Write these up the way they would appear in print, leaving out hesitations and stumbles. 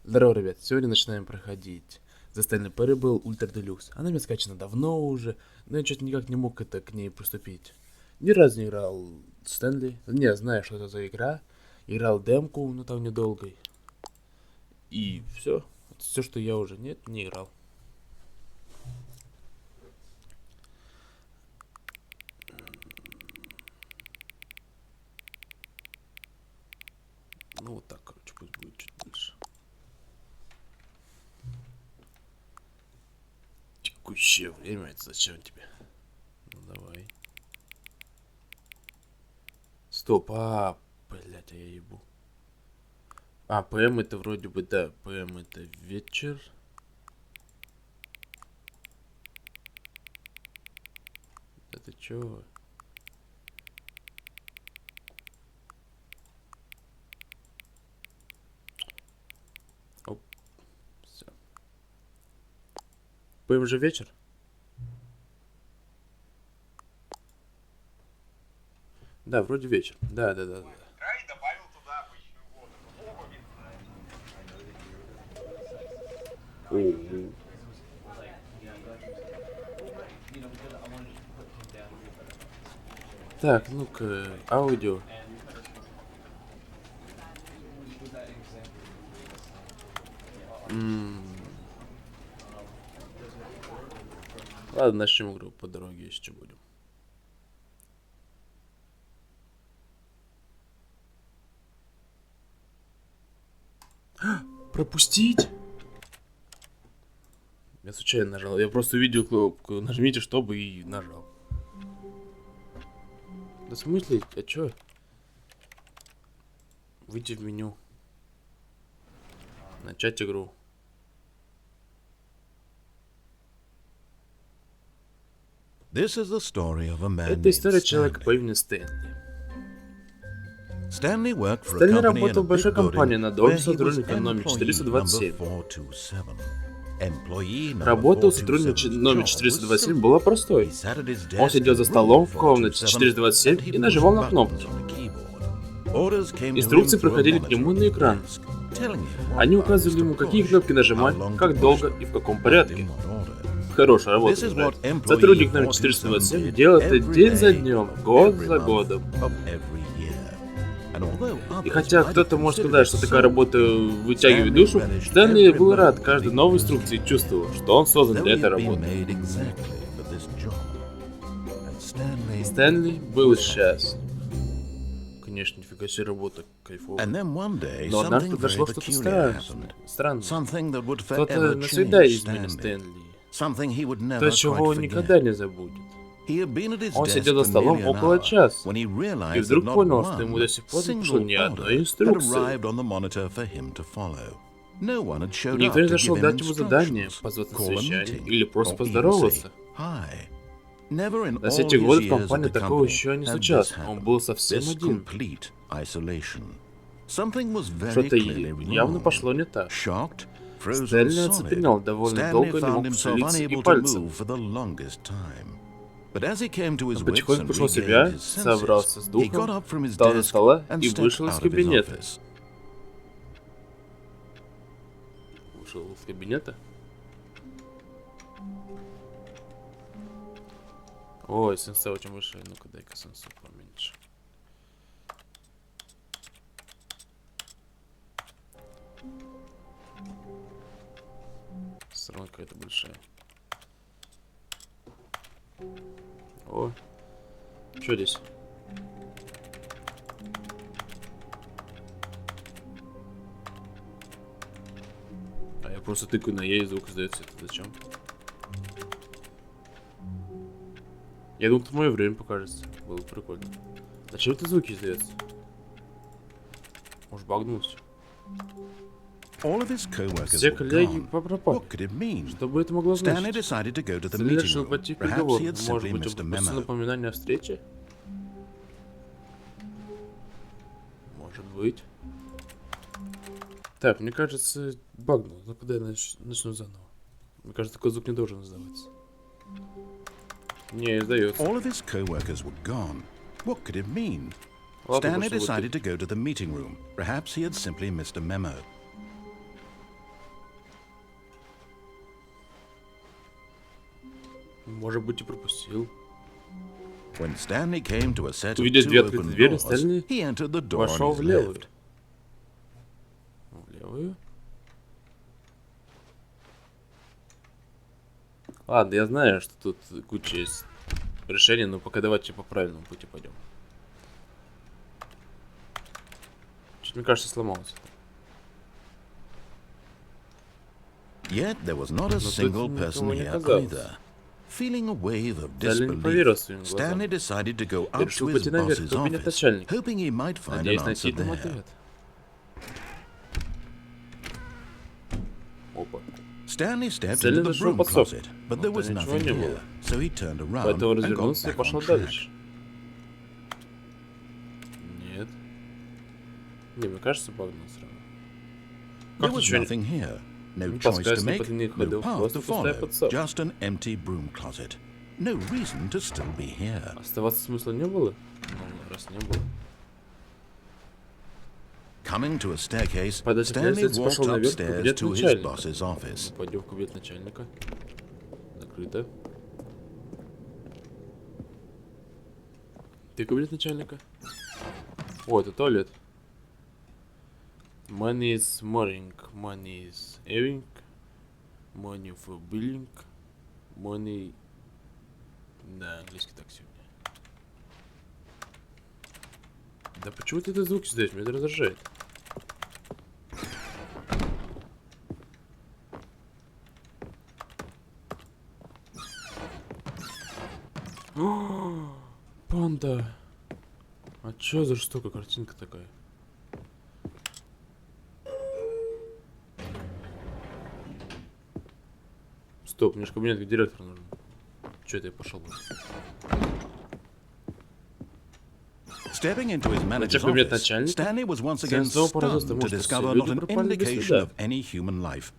Здорово, ребят, сегодня начинаем проходить за Stanley Parable Ультра Deluxe. Она мне скачана давно уже, но я что-то никак не мог к ней приступить. Ни разу не играл Стэнли, не знаю, что это за игра. Играл демку, но там недолго. И все. Все, что я уже не играл. Ну вот так, короче, пусть будет чуть больше. Текущее время, это зачем тебе? Ну давай. Стоп, блять, а я ебу. ПМ это вроде бы, да, ПМ это вечер. Это чё? Оп, все. ПМ же вечер? Да, вроде вечер. Да. И добавил туда обычную воду. Так, ну-ка, аудио. Ладно, начнем игру по дороге, если что будем. Пропустить? Я случайно нажал. Я просто увидел кнопку. Нажмите, чтобы, и нажал. Да в смысле? А чё? Выйти в меню. Начать игру. Это история человека по имени Стэнли. Стэнли работал в большой компании над офисом сотрудника номер 427. Работа у сотрудника номер 427 была простой. Он сидел за столом в комнате 427 и нажимал на кнопки. Инструкции проходили к нему на экран. Они указывали ему, какие кнопки нажимать, как долго и в каком порядке. Хорошая работа. Сотрудник номер 427 делает это день за днем, год за годом. И хотя кто-то может сказать, что такая работа вытягивает душу, Стэнли был рад каждой новой инструкции и чувствовал, что он создан для этой работы. Стэнли был счастлив. Конечно, нифига себе работа, кайфовая. Но однажды произошло что-то странное. Кто-то навсегда изменил Стэнли. То, чего он никогда не забудет. Он сидел за столом около часа, и вдруг понял, что ему до сих пор не пришло ни одной инструкции. Никто не зашел дать ему задание, позвать на совещание или просто поздороваться. За все эти годы в компании такого еще не случалось, он был совсем один. Что-то явно пошло не так. Стэнли оцепенел, довольно долго не мог пошевелиться и пальцем. Он потихоньку пришел в себя, собрался с духом, встал за стола и вышел из кабинета. Вышел из кабинета? Ой, сенсей очень выше. Ну-ка, дай-ка сенсей поменьше. Сторона какая-то большая. О, что здесь? Я просто тыкаю на Е, и звук издается. Это зачем? Я думал, это в мое время покажется. Было бы прикольно. Зачем это звуки издается? Может, багнулся? Все коллеги пропали. Что бы это могло значить? Стэнли решил пойти в переговор. Может быть, он просто напоминание о встрече? Может быть. Так, мне кажется, багнул. Ну, когда я начну заново. Мне кажется, такой звук не должен издаваться. Не, издается. Ладно, Stanley decided to go to the meeting room. Perhaps he had simply missed a memo. Может быть, и пропустил. Увидя две открытые двери, Стэнли Вошел в левую. В левую? Ладно, я знаю, что тут куча есть решений, но пока давайте по правильному пути пойдем. Чуть, мне кажется, сломался. Yet there was not a single person here either. Feeling a wave of disbelief, Stanley decided to go up to his boss's office, hoping he might find an answer there. Stanley stepped into the broom closet, but there was nothing here, so he turned around and got back on track. Нет. Не, мне кажется, погнал сразу. There was nothing here. No choice to make, no path to follow, just an empty broom closet. No reason to still be here. Оставаться смысла не было? Ну, раз не было. Coming to a staircase, Stanley walked upstairs to his boss's office. Пойдем в кабинет начальника. Закрыто. Ты кабинет начальника? О, это туалет. Money is morning, money is evening, money for billing, money... Да, английский так сегодня. Да почему ты этот звук издаешь? Меня это раздражает. О, панда! А чё за штука, картинка такая? Стоп, мне же кабинет как директор нужен. Чё это я пошел? Stepping into his manager's office, Stanley was once again stunned to discover not an indication of any human life.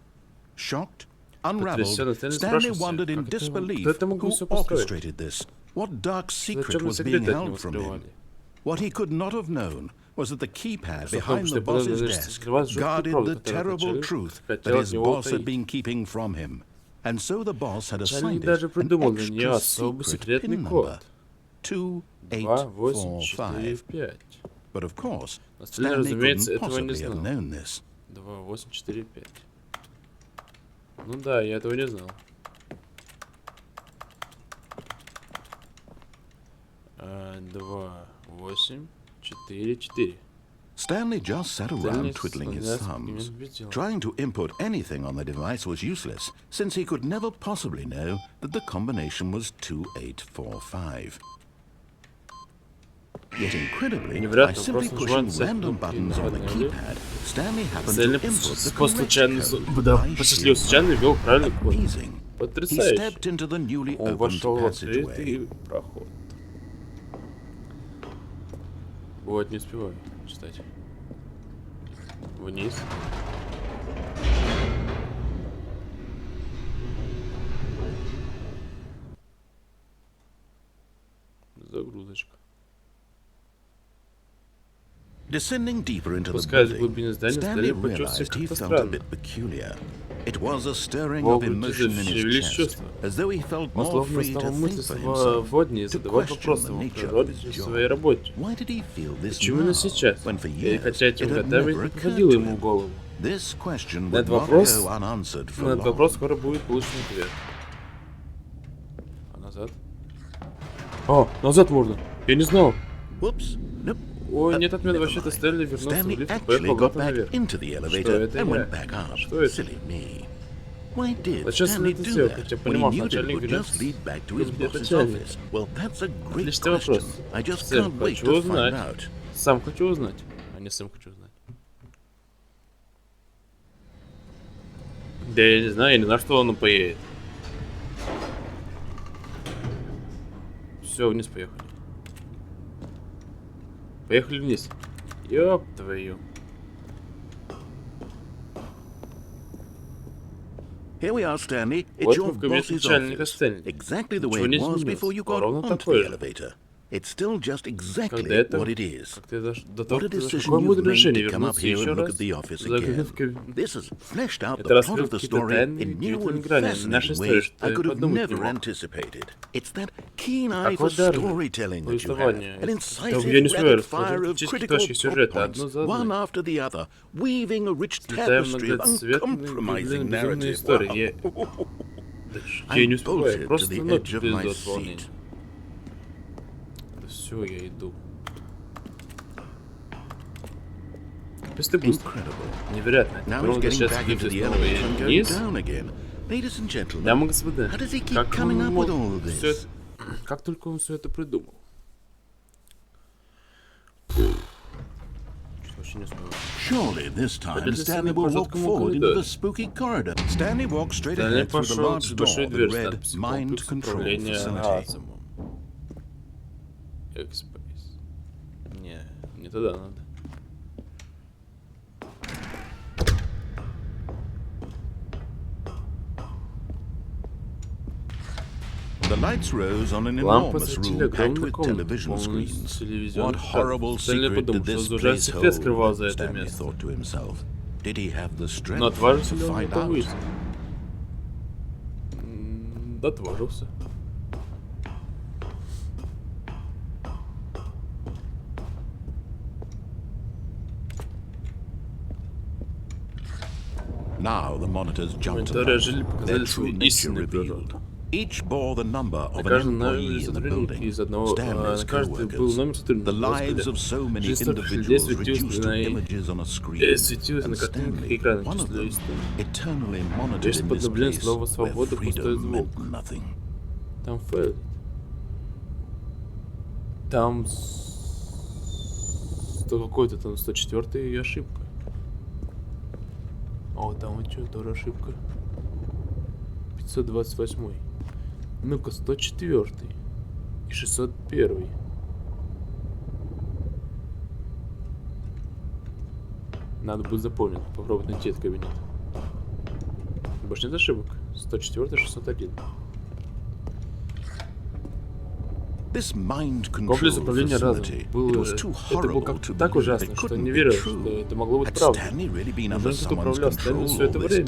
Shocked, unraveled, Stanley wondered in disbelief who orchestrated this. What dark secret was being held from him? What he could not have known was that the keypad behind the boss's desk guarded the terrible truth that his boss had been keeping from him. And so the boss had assigned it an extra secret pin number. 2845. But of course, Stanley couldn't possibly have known this. 2845. Ну да, я этого не знал. 2844. Stanley just sat around twiddling his thumbs. Trying to input anything on the device was useless, since he could never possibly know that the combination was 2845. Yet incredibly, by simply pushing random buttons on the keypad, Stanley happened to input the correct code. Amazing. He stepped into the newly opened passageway. Вот, не успеваю читать. Вниз. Загрузочка. Descending deeper into the building, Stanley realized he felt a bit peculiar. It was a stirring of emotion in his chest, as though he felt more free to think for himself, to question the nature of his job. Why did he feel this now, when for years it had never occurred to him? This question would not go unanswered for long. На этот вопрос скоро будет получен ответ. А назад? О, назад можно! Я не знал! Whoops. Nope. Ой, нет отмен, вообще-то Стэнли вернулся в лифт и поехал обратно наверх. Что это я? Что это? Зачем Стэнли это сделал? Хотя понимал, что начальник вернется в начальник. Отличный вопрос. Сэм, хочу узнать. Сам хочу узнать. А не Сэм хочу узнать. Да я не знаю, на что он поедет. Все, вниз поехали. Поехали вниз. Ёп твою. Here we are, Stanley. It's your boss's office. Exactly the way it was before you got onto the elevator. Когда это, как ты до того, как ты зашел, какое мудрое решение вернуться еще раз, это раскрыл какие-то тайны, удивительные грани нашей истории, что я подумать не мог. Аквадарное повествование. Я не успеваю расположить физические точки сюжета одну за одной. Сплетая многоцветные безумные истории. Я не успеваю, просто ноги без волнения. Все, я иду. Просто быстро. Невероятно. Теперь он возвращается к Гибзе снова и вниз. Дамы и господа, как только он все это придумал. Очень не смело. Surely this time Stanley will walk forward into the spooky corridor. Stanley walked straight ahead through the large door that read Mind Control Facility. Экспресс. Не туда надо. The lights rose on an enormous room packed with television screens. What horrible secret did this place hold? Stanley thought to himself. Did he have the strength to find out? Дотворился. Now the monitors jumped to life, their true nature revealed. Each bore the number of an employee in the building. Stanley's co-workers. The lives of so many individuals reduced to images on a screen. And Stanley was eternally monitored in this place where freedom meant nothing. Там фейл. Там какой-то там 104-й ошибка. О, там вот что, тоже ошибка. 528-й. Ну-ка, 104-й. И 601-й. Надо будет запомнить, попробовать найти этот кабинет. Больше нет ошибок. 104-й, 601. Комплекс управления разумом это было так ужасно, что не верил, что это могло быть правдой. Неужели кто управлял Стэнли все это время?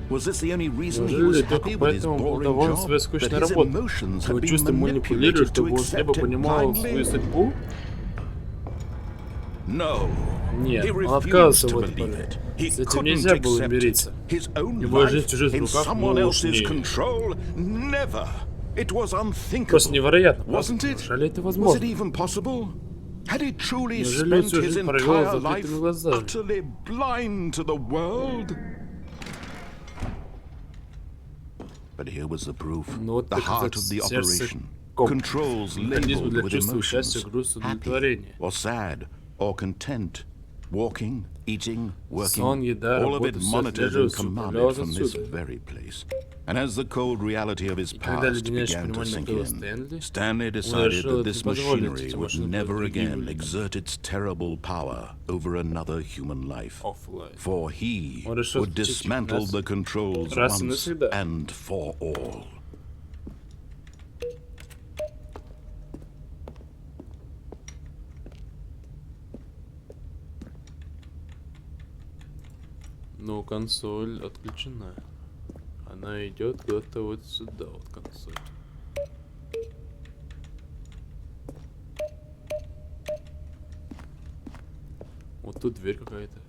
Неужели только поэтому был доволен своей скучной работой? Его чувства манипулируют, чтобы он слепо понимал свою судьбу? Нет, он отказывался в этом поверить. С этим нельзя было мириться. Его жизнь в чужих руках, ну уж не... Просто невероятно, неужели это возможно? Неужели он всю жизнь провел с закрытыми глазами? Но вот доказательство сердца механизм для чувства счастья, грусти, удовлетворения. Сон, еда, работа, все содержится, управлялось отсюда. И когда леденящее понимание накрыло Стэнли, он решил это не позволить этим машинам другим Он решил отключить раз и навсегда. Но консоль отключена. Она идет куда-то вот сюда, вот консоль. Вот тут дверь какая-то.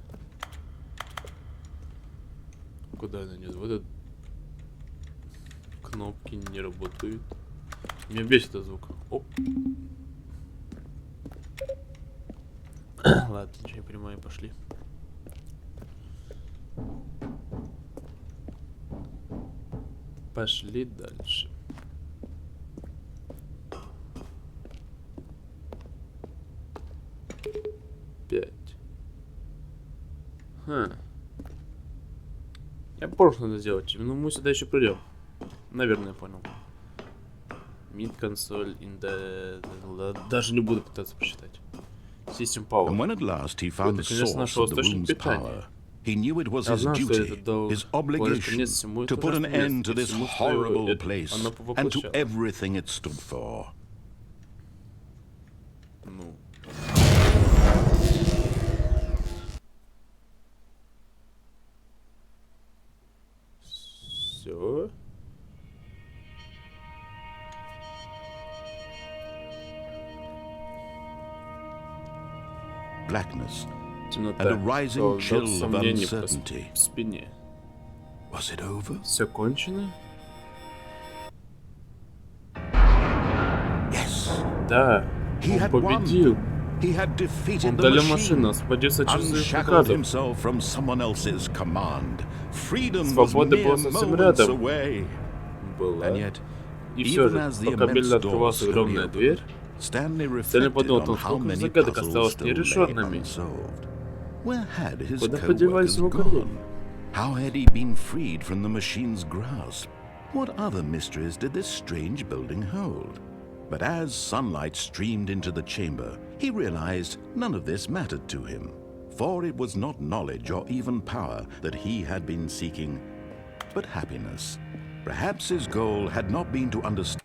Куда она идет? Вот этот... Кнопки не работают. Меня бесит этот звук. Оп. Ладно, ничего не понимаю, пошли. Пошли дальше. Пять. Я понял, что надо сделать. Ну, мы сюда еще придем. Наверное, понял. Mid консоль, даже не буду пытаться посчитать. System Power. Вот, наконец, нашел источник питания. He knew it was his duty, his obligation, to put an end to this horrible place and to everything it stood for. Ну. Все. Blackness Темнота. and a rising chill of Сомнение uncertainty. в спине. Was it over? Все кончено? Yes. Да. He Он had победил. won. He had defeated Он the дали machine, машину, освободился от чужих unshackled приказов. himself from someone else's command. Freedom was Свобода mere была совсем moments рядом. away. Была. And yet, И все even же, as the пока immense медленно door открывалась slowly огромная дверь, opened, Stanley Стэнли reflected подумал о on том, how сколько many загадок puzzles осталось still lay нерешенными. unsolved. Where had his Куда co-workers подевались его коллеги? gone? How had he been freed from the machine's grasp? What other mysteries did this strange building hold? But as sunlight streamed into the chamber, he realized none of this mattered to him. For it was not knowledge or even power that he had been seeking, but happiness. Perhaps his goal had not been to understand.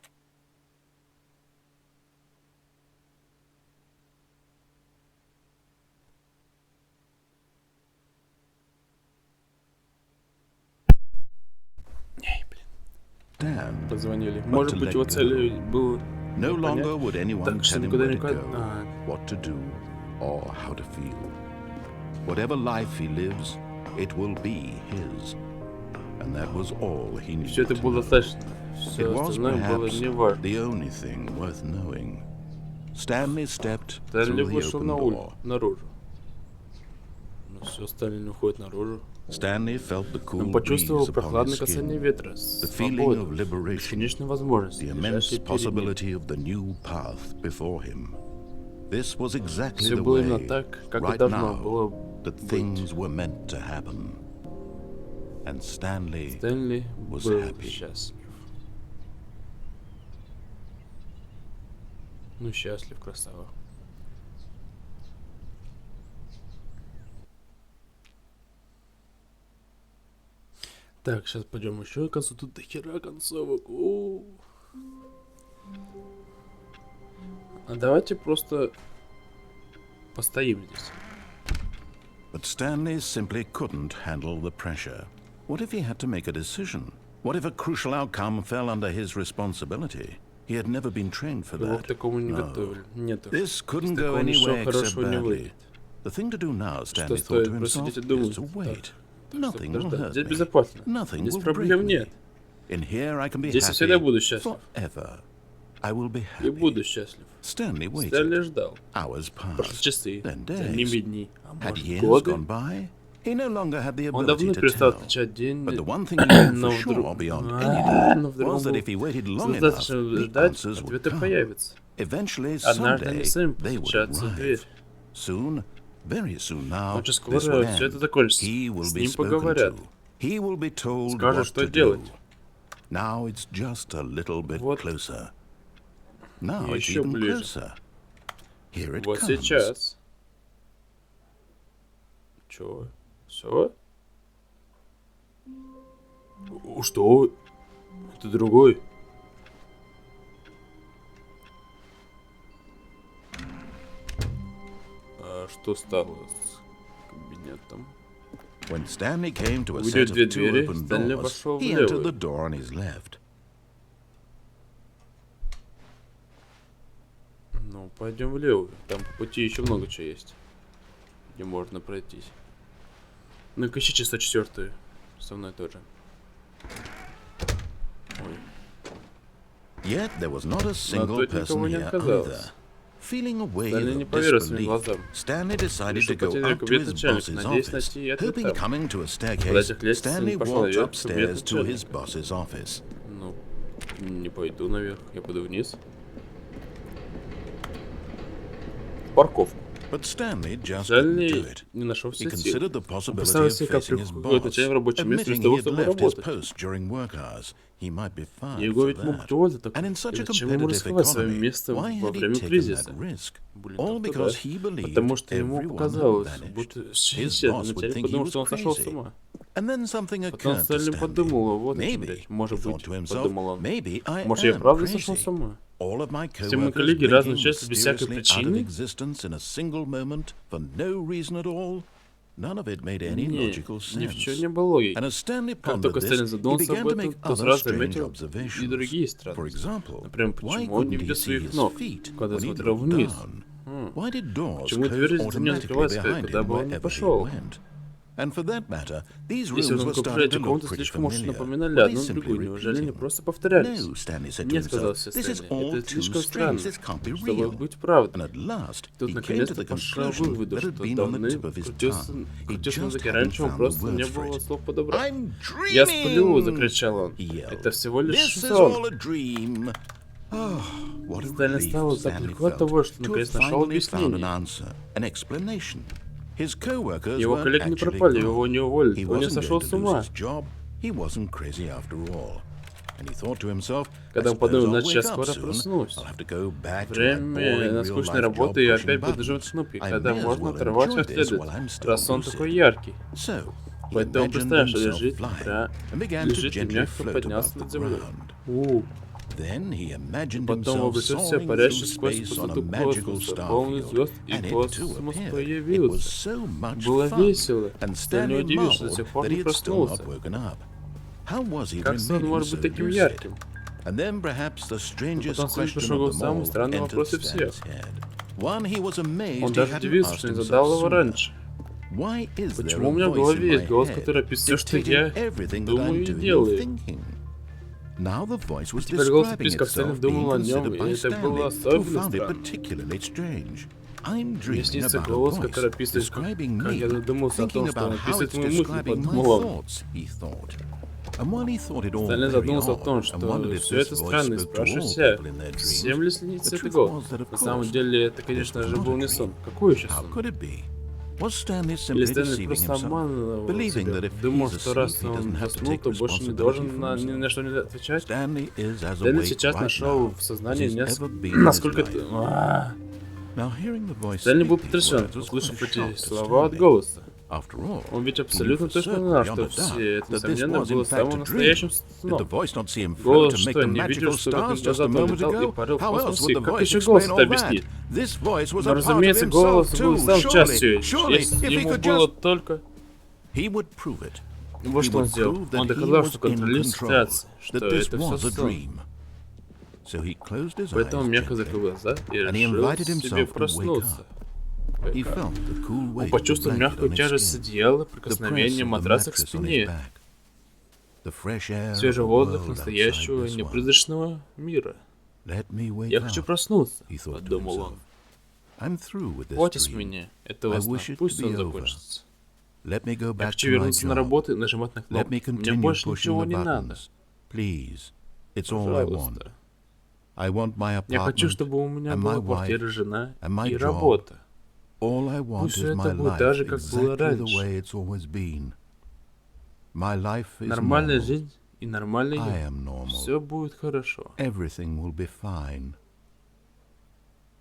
Позвонили. Может быть, его целью было No longer would anyone так что tell him никуда where не to go, what to do, or how to feel. Whatever life he lives, it will be his. And that was all he needed Все это to было know. достаточно. It Все was остальное было perhaps не важно. the only thing worth knowing. Stanley stepped Стэнли through the вышел open на door. наружу. Ну все, Стэнли не уходит наружу. Stanley felt the cool Он breeze почувствовал upon прохладное his касание skin, ветра, the feeling of свободу, liberation, бесконечную возможность, the immense лежащей перед ним. possibility of the new path before him. This was exactly Все the было way, именно так, как и right должно now, было that быть. things were meant to happen. And Stanley Стэнли was был happy. счастлив. Ну, счастлив, красава. Так, сейчас пойдем еще к концу. Тут до хера концовок. А давайте просто постоим здесь. But Stanley simply couldn't handle the pressure. What if he had to make a decision? What if a crucial outcome fell under his responsibility? He had never been trained for Его к that. такому не No. готовили. Нет уж. This couldn't Из go такого ничего anywhere except хорошего не badly. выйдет. The thing to do now, Stanley Что thought to стоит himself, просидеть и is думать. to wait. Так, Nothing will подождать. hurt Здесь me. безопасно. Nothing Здесь will break проблем me. нет. In here I can be Здесь я happy всегда буду счастлив. forever. I will be И happy. буду счастлив. Stanley Стэнли waited. ждал. Hours Прошли passed. часы, Then за ними days. дни, а Had может years годы. gone by? He no longer had the Он ability давно to перестал tell. отличать день, But the one thing he knew но for sure, вдруг... beyond any doubt, но вдруг was that был if he waited long enough, достаточно the ждать, answers would ответы come. появятся. Eventually, Однажды они someday, сами they would постучатся в дверь. arrive. Soon, very soon now, Очень this скоро will все это end. закончится. He will С be ним spoken поговорят. to. He will be told Скажут, what что to делать. do. Now it's just a little bit Вот. closer. Now it's Еще even ближе. closer. Here it Вот comes. сейчас. Чё? Все? Что? Это другой. А что стало с кабинетом? When Stanley came to a Увидев set две of two двери, open Стэнли doors, пошел в he entered левую. the door on his left. Ну, пойдем в левую. Там по пути еще много чего есть, где можно пройтись. Ну-ка, ищи 104-ю. Со мной тоже. Ой. Yet there was not a single тут person никого не here оказалось. either. Feeling a wave Стэнли не of поверил своим disbelief, глазам. Stanley decided Решил to go пойти на up to кабинет his начальника, boss's надеясь office. найти ответ Hoping там. coming to a Подойдя staircase, к лестнице, Stanley он пошел walked наверх в кабинет upstairs to his начальника. boss's office. Ну, не пойду наверх, я пойду вниз. Парковку. But Stanley just couldn't do Стэнли it. не нашел He все силы. considered the Он possibility представил of себе, как facing his приходит boss, начальник в рабочем месте, admitting вместо того, he had чтобы left his работать. post during work hours. He might be fired Его for ведь могут that. уволить, так And in such a зачем ему competitive рисковать своим economy, местом why во had he время taken кризиса? that risk? Блин, All так-то because да. he believed Потому что ему everyone had показалось, vanished. будто His исчез. boss would Начальник think he подумал, was что он сошел с crazy. ума. And then something Потом occurred to Стэнли Stanley. подумал, вот о чем Maybe, речь. he Может thought быть, to himself, подумал он. maybe I Может, я am правда сошел crazy. с ума? Все мои коллеги разные части без всякой причины? Ни в чем не было логики. Как только Стэнли задумался об этом, то сразу заметил и другие странности. Например, почему он не видит своих ног, когда смотрел вниз? Почему дверь не открывается, куда бы он ни пошел? Если вы конкуренты комнаты слишком уж напоминали одну другую, неужели они просто повторялись? Нет, сказал Стэнли, это слишком странно, чтобы быть правдой. Тут наконец-то пошел к выводу, что давно крутился на языке, раньше он просто не было слов подобрать. «Я сплю!» — закричал он. «Это всего лишь сон!» Стэнли стало так легко от того, что наконец нашел объяснение. Его коллеги не пропали, его не уволили, он не сошел с ума. Когда он подумал, значит, я скоро проснусь. Время на скучной работе, и опять буду жить в кнопке, когда можно оторвать как следует, раз сон такой яркий. Поэтому он представил, что лежит и мягко поднялся над землей. Потом вообразил себя парящий сквозь пустоту космоса, полный звезд, и космос появился. Было весело. Стэнли удивился, до сих пор не проснулся. Как сон может быть таким ярким? Потом Стэнли пришел к самому странному вопросу всех. Он даже удивился, что не задал его раньше. Почему у меня в голове есть голос, который описывает все, что я думаю и делаю? Теперь голос описывает, как Стэнли думал о нем, и это было особенно странно. Мне снится голос, который описывает, как я задумался о том, что он описывает мои мысли, подумал он. Стэнли задумался о том, что все это странно, и спрашивает себя, всем ли снится этот голос? На самом деле, это, конечно же, был не сон. Какой еще сон? Или Стэнли просто обманывал себя, думал, что раз он заснул, то больше не должен ни на что не отвечать. Стэнли сейчас нашел в сознании насколько это... Стэнли был потрясен, услышав эти слова от голоса. Он ведь абсолютно точно знал, что все это, несомненно, было самым настоящим сном. Голос что, не видел, что как он назад летал и парил в космосе? Как еще голос это объяснит? Но, разумеется, голос был сам частью, если ему было только... Вот что он сделал. Он доказал, что контролирует ситуацию, что это все сон. Поэтому мягко закрыл глаза и решил себе проснуться. Он почувствовал мягкую тяжесть одеяла, прикосновение матраса к спине. Свежий воздух настоящего непризрачного мира. «Я хочу проснуться», — подумал он. «Хватит с меня этого сна, пусть он закончится. Я хочу вернуться на работу и нажимать на кнопку. Мне больше ничего не надо. Пожалуйста. Я хочу, чтобы у меня была квартира, жена и работа. Пусть все это будет так же, как было раньше. Нормальная жизнь и нормальный я. Все будет хорошо.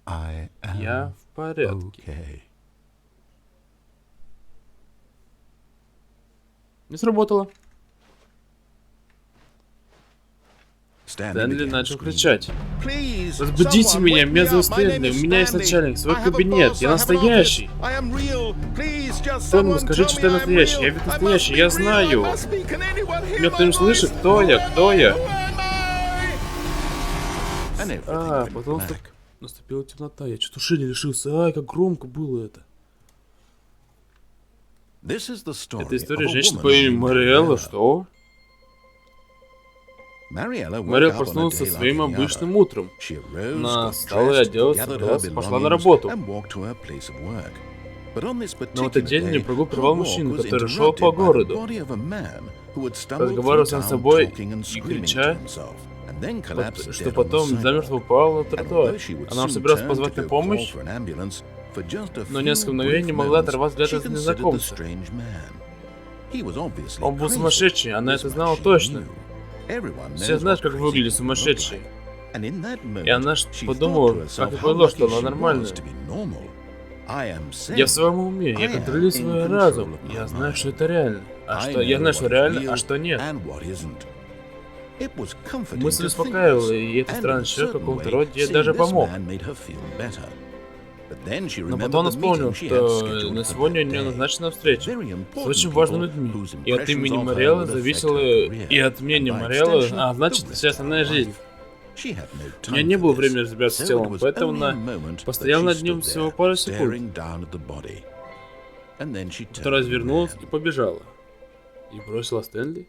Я в порядке». Не сработало. Стэнли начал кричать. «Разбудите меня зовут Стэнли, у меня есть начальник, свой кабинет, я настоящий!» «Кто-нибудь, скажите, что я настоящий, я ведь настоящий, я знаю!» «Меня кто-нибудь слышит? Кто я? Кто я?» Потом наступила темнота, я чуть уши не лишился, как громко было это. Это история женщины по имени Мариэлла, что? Мариэлла проснулась своим обычным утром. Она встала и оделась, пошла на работу. Но в этот день мне прогул прервал мужчина, который шел по городу, разговаривал сам с собой и крича, что потом замертво упал на тротуар. Она уже собиралась позвать на помощь, но несколько мгновений не могла оторвать взгляд от незнакомца. Он был сумасшедший, она это знала точно. Все знают, как выглядит сумасшедший. И она подумала, как и поняла, что она нормальная. Я в своем уме, я контролирую свой разум. Я знаю, что это реально. Я знаю, что реально, а что нет. Мысль успокаивала, и этот странный человек в каком-то роде ей даже помог. Но потом он вспомнил, что на сегодня у нее назначена встреча с очень важными людьми. И от имени Мариэлы зависело, и от мнения Мариэлы, а значит, вся остальная жизнь. У нее не было времени разбираться с телом, поэтому она постояла над ним всего пару секунд. Потом развернулась и побежала. И бросила Стэнли.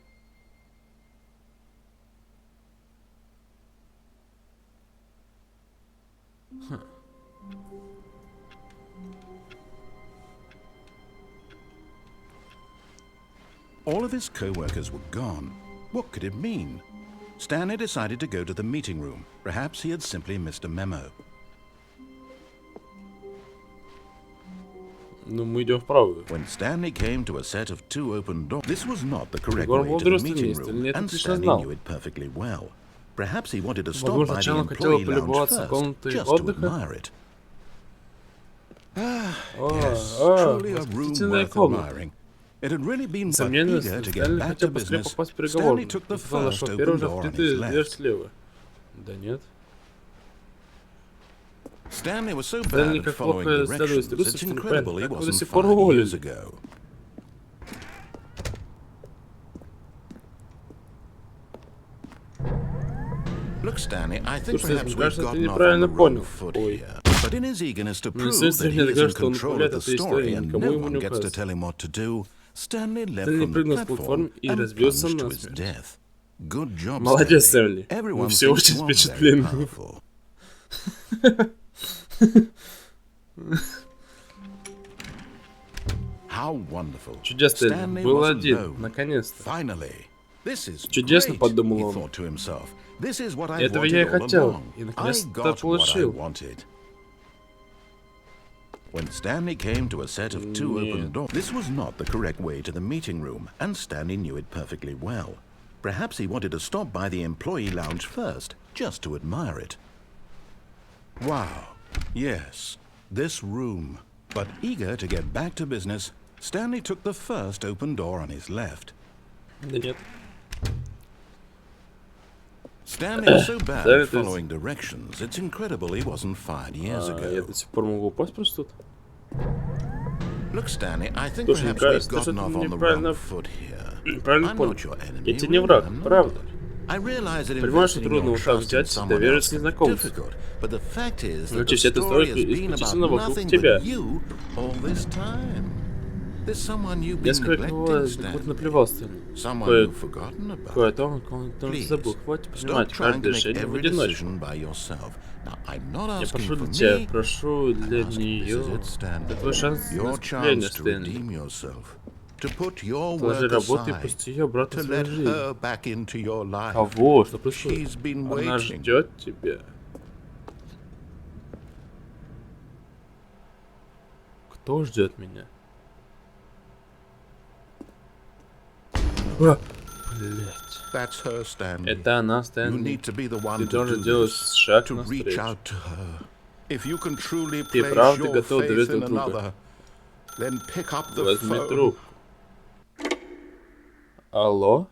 All of his co-workers were gone. What could it mean? Stanley decided to go to the meeting room. Perhaps he had simply missed a memo. Ну, мы идем вправо. When Stanley came to a set of two open doors, this was not the correct way to the meeting room, and Stanley knew it perfectly well. Perhaps he wanted to stop by the employee lounge first, just to admire it. Yes, truly a room worth admiring. It had really been but eager to get back to business. Stanley took the first open door on his left. Да нет. Stanley was so bad at following directions, it's incredible he wasn't 5 years ago. Look, Stanley, I think perhaps we've gotten off on the wrong foot here. But in his eagerness to prove that he is in control of the story and no one gets to tell him what to do, Stanley left from the platform and plunged to his death. Good job, Молодец, Stanley. Стэнли. Everyone Вы все очень thinks you are very впечатлены. powerful. How wonderful. Чудесно, Stanley был wasn't один, alone. наконец-то. Finally. This is Чудесно, great, подумал he он. thought to himself. This is what I Этого я и wanted all хотел, along. и I наконец-то got what I получил. wanted. When Stanley came to a set of two open doors, this was not the correct way to the meeting room, and Stanley knew it perfectly well. Perhaps he wanted to stop by the employee lounge first, just to admire it. Wow, yes, this room. But eager to get back to business, Stanley took the first open door on his left. Да нет. Stanley was so bad at following directions, it's incredible he wasn't 5 years Я ago. до сих пор могу упасть просто тут. Look, Stanley, I think Слушай, perhaps кажется, we've что gotten ты off on the неправильно- wrong foot here. Правильно I'm понял. not your enemy. Я тебе не враг, really, I'm правда. not. I realize that Понимаю, что investing трудно your вот так trust in взять и someone довериться else can be незнакомцу. difficult, but the fact is Но that the честь эта story история has been about исключительно вокруг nothing тебя. but you all this time. There's someone you've Я been сколько neglecting, наплевал, Stanley. Стэнли. Someone you've forgotten about. Кое-то, кого ты Please, забыл. Хватит stop принимать trying каждое to make решение в every одиночку. decision by yourself. Now, I'm not Я asking прошу for для тебя, me. прошу для This нее. is it, Stanley. Это твой шанс на Your искупление, chance to Стэнли. redeem yourself, to put your Положи work работу и aside, пусти ее обратно to в свою let жизнь. her back into your life. Кого? Что происходит? She's been Она waiting. ждет тебя. Кто ждет меня? А, блять. That's her, Stanley. Это она, You Стэнли. need to be the one Ты to должен do делать this, шаг to reach навстречу. out to her. If you can truly Ты place правда your готов faith довериться in друг другу? another, then pick up the Возьми phone. трубку. Алло?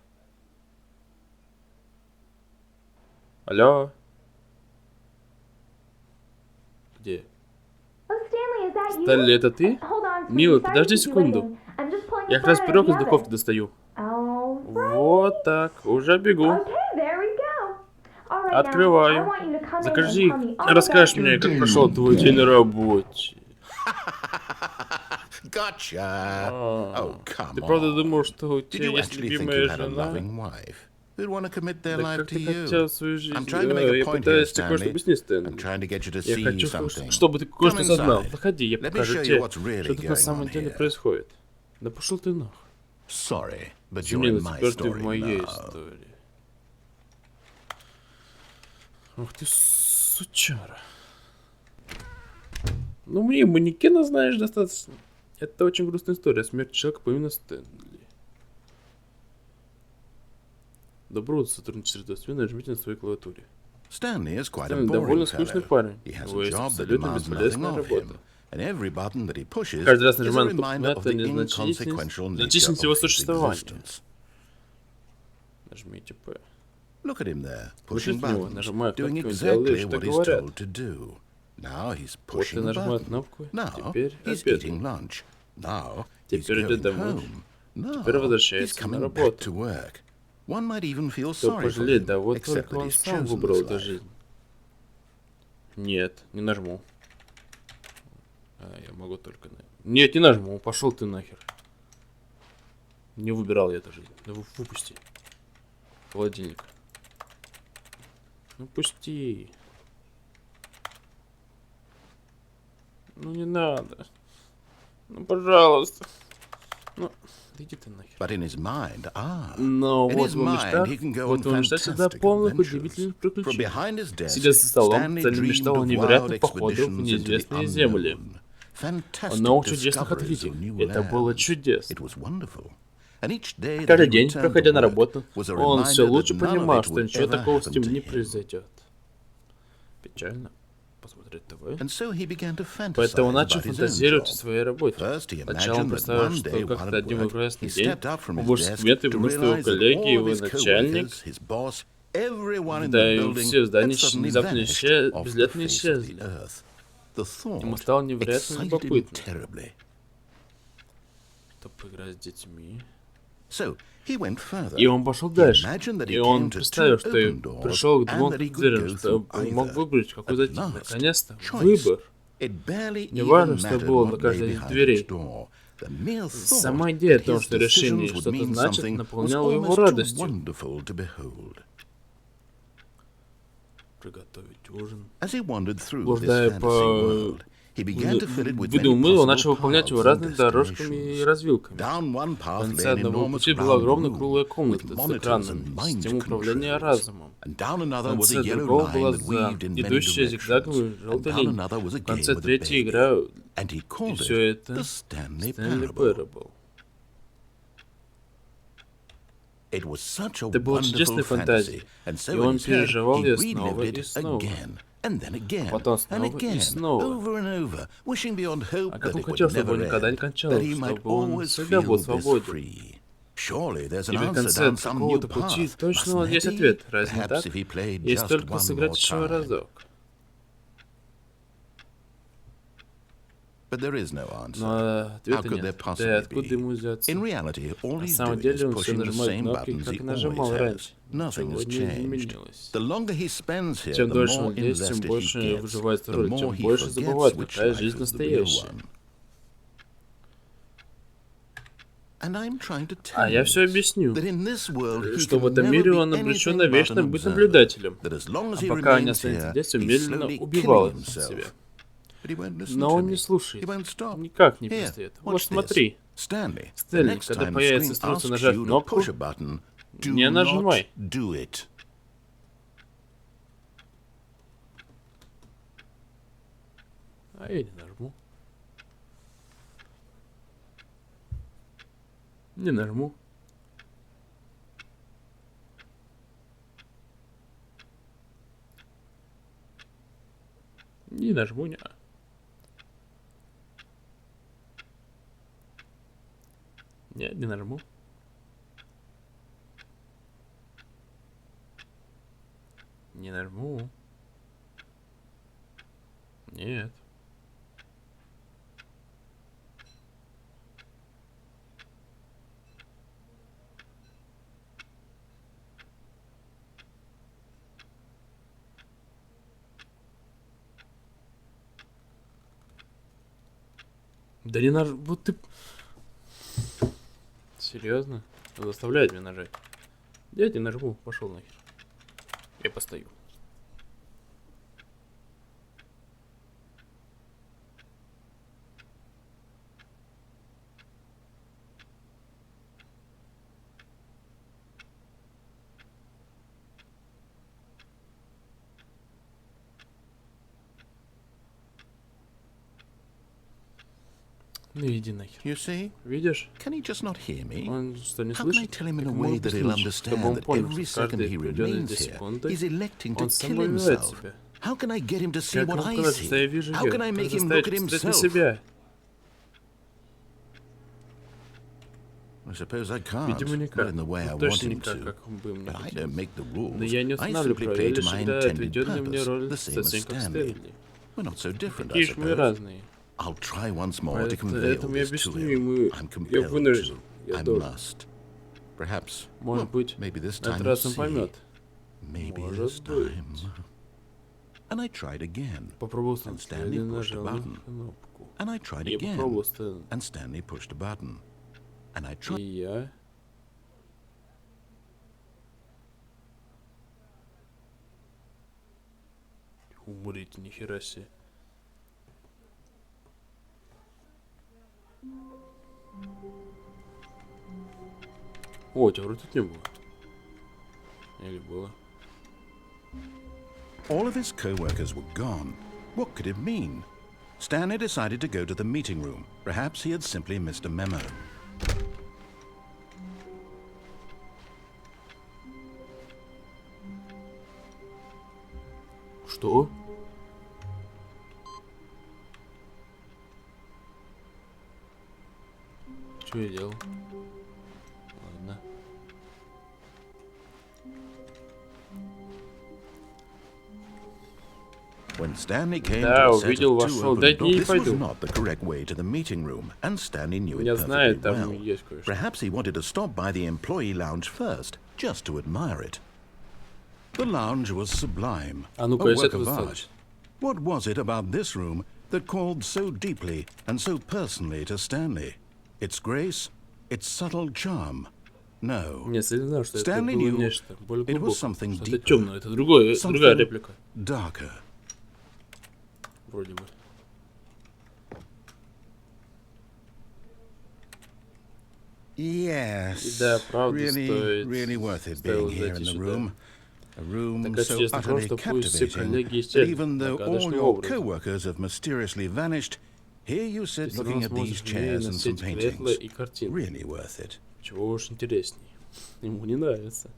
Алло? Где? Стэнли, это ты? Мила, подожди секунду. Я как раз пирог из духовки достаю. Вот так, уже бегу. Открываю. Закажи, расскажешь мне, как прошел твой день на работе. Gotcha. Oh, come Ты правда on. думал, что у Did тебя you есть actually think you любимая had a жена? loving wife who'd want to commit their Да life как to ты you? хотел свою жизнь? I'm trying to make a Я point here, пытаюсь тебе кое-что Stanley. объяснить, I'm Стэнли. trying to get you to Я see хочу, something. чтобы ты кое-что Come осознал. inside. Заходи, я Let me покажу show you тебе, what's really что тут на going самом on деле here. происходит. Да пошел ты нах. Sorry, but you're Извини, in но my теперь ты в story моей now. истории. Ух ты, сучара. Ну, мне манекена знаешь достаточно. Это очень грустная история о смерти человека по имени Стэнли. Добро утро, сотрудник средства, нажмите на своей клавиатуре. Stanley is quite a Стэнли довольно boring скучный fellow. парень. He has У него a есть job that абсолютно demands nothing бесполезная of работа. him, and every button that he pushes Каждый раз is a нажимая на reminder of это the незначительность inconsequential nature значительность его of his существования. existence. Нажмите П. Слушай него, нажимая кнопку, он делает, что говорят. Вот ты нажимаю кнопку, теперь обедает. Теперь идет домой. Теперь возвращается на работу. Кто пожалеет, да вот только он сам выбрал эту жизнь. Нет, не нажму. Я могу только... Нет, не нажму, пошел ты нахер. Не выбирал я эту жизнь. Да выпусти. Холодильник. Ну пусти. Ну не надо. Ну пожалуйста. Ну, да иди ты нахер. Но вот в его мечтах всегда полных удивительных приключений. Сидя за столом, Стэнли мечтал о невероятных походах в неизвестные земли. Он новых чудесных открытий. Это было чудесно. Каждый день, проходя на работу, он все лучше понимал, что ничего такого с ним не произойдет. Печально посмотреть ТВ. Поэтому он начал фантазировать о своей работе. Сначала он представил, что как-то один прекрасный день уборщик сметы выставил коллеги, его начальник, да и все здания внезапно безлетно исчезли. Ему стало невероятно любопытно. Что поиграть с детьми. И он пошел дальше. И он представил, что пришел к двум дверям, что мог выбрать, какой зайти. Наконец-то, выбор. Не важно, что было на каждой из дверей. Сама идея о том, что решение что-то значит, наполняла его радостью. Приготовить ужин. Блуждая по виду мыла, он начал выполнять его разными дорожками и развилками. В конце одного пути была огромная круглая комната с экраном, системой управления разумом. В конце другого была идущая зигзаговой желтой линией. В конце третьей игра, и все это Stanley Parable. Это была чудесная фантазия, и он переживал ее снова и снова. А потом снова и снова. А как он хотел, чтобы он никогда не кончалось, чтобы он всегда был свободен. И в конце какого-то пути точно есть ответ. Разве не так? Есть только сыграть еще разок. Но ответа нет. Да и откуда ему взяться? На самом деле он все нажимает кнопки, как и нажимал раньше. Ничего не изменилось. Чем дольше он здесь, тем больше выживает роль, тем больше забывает, какая жизнь настоящая. А я все объясню, что в этом мире он обречен навечно быть наблюдателем, а пока не останется здесь, он медленно убивал себя. Но он не слушает, никак не перестает. Вот смотри, Стэнли, когда появится инструкция нажать кнопку, не нажимай. А я не нажму. Не нажму. Не нажму, не. Нет, не нажму. Не нажму. Нет. Да не нажму. Вот ты... Серьезно? Заставляет меня нажать. Я не нажму, пошел нахер. Я постою. Ну иди нахер. Видишь? Он что, не слышит? Так ему объяснить, чтобы он понял, что каждый определенный секунды он сам выбирает себя. Как ему сказать, что я вижу ее? Как заставить посмотреть на себя? Видимо, никак. Точно никак, как бы мне хотелось. Но я не устанавливаю правила, я лишь играю отведенную мне роль совсем как Стэнли. Какие же мы разные. Поэтому я объясню ему, я вынужден, я должен. Может быть, на этот раз он поймет. Может быть. Попробовал Стэнли, нажал на кнопку. Я попробовал Стэнли. И я... Умрите, нихера себе. О, тебя вроде тут не было. Или было? All of his co-workers were gone. What could it mean? Stanley decided to go to the meeting room. Perhaps he had simply missed a memo. Что? Что я делал? Ладно. When Stanley came Да, to the set увидел, of two вошел. open Да doors, не this was пойду. not the correct way to the meeting room, and Stanley knew it Я знаю, perfectly там well. есть кое-что. Perhaps he wanted to stop by the employee lounge first, just to admire it. The lounge was sublime, А a ну-ка, если work это of art. достаточно. What was it about this room that called so deeply and so personally to Stanley? Its grace, its subtle charm. No. Нет, я не знаю, что это Stanley было knew нечто более it was глубокое. something Что-то deeper, темное, это другая something реплика. darker. Вроде бы. Yes, Да, правда, really worth it being here in the room. A room so utterly captivating that even though all your co-workers have mysteriously vanished, here you sit looking at these chairs and some paintings. Really worth it. Чего уж интересней. Ему не нравится.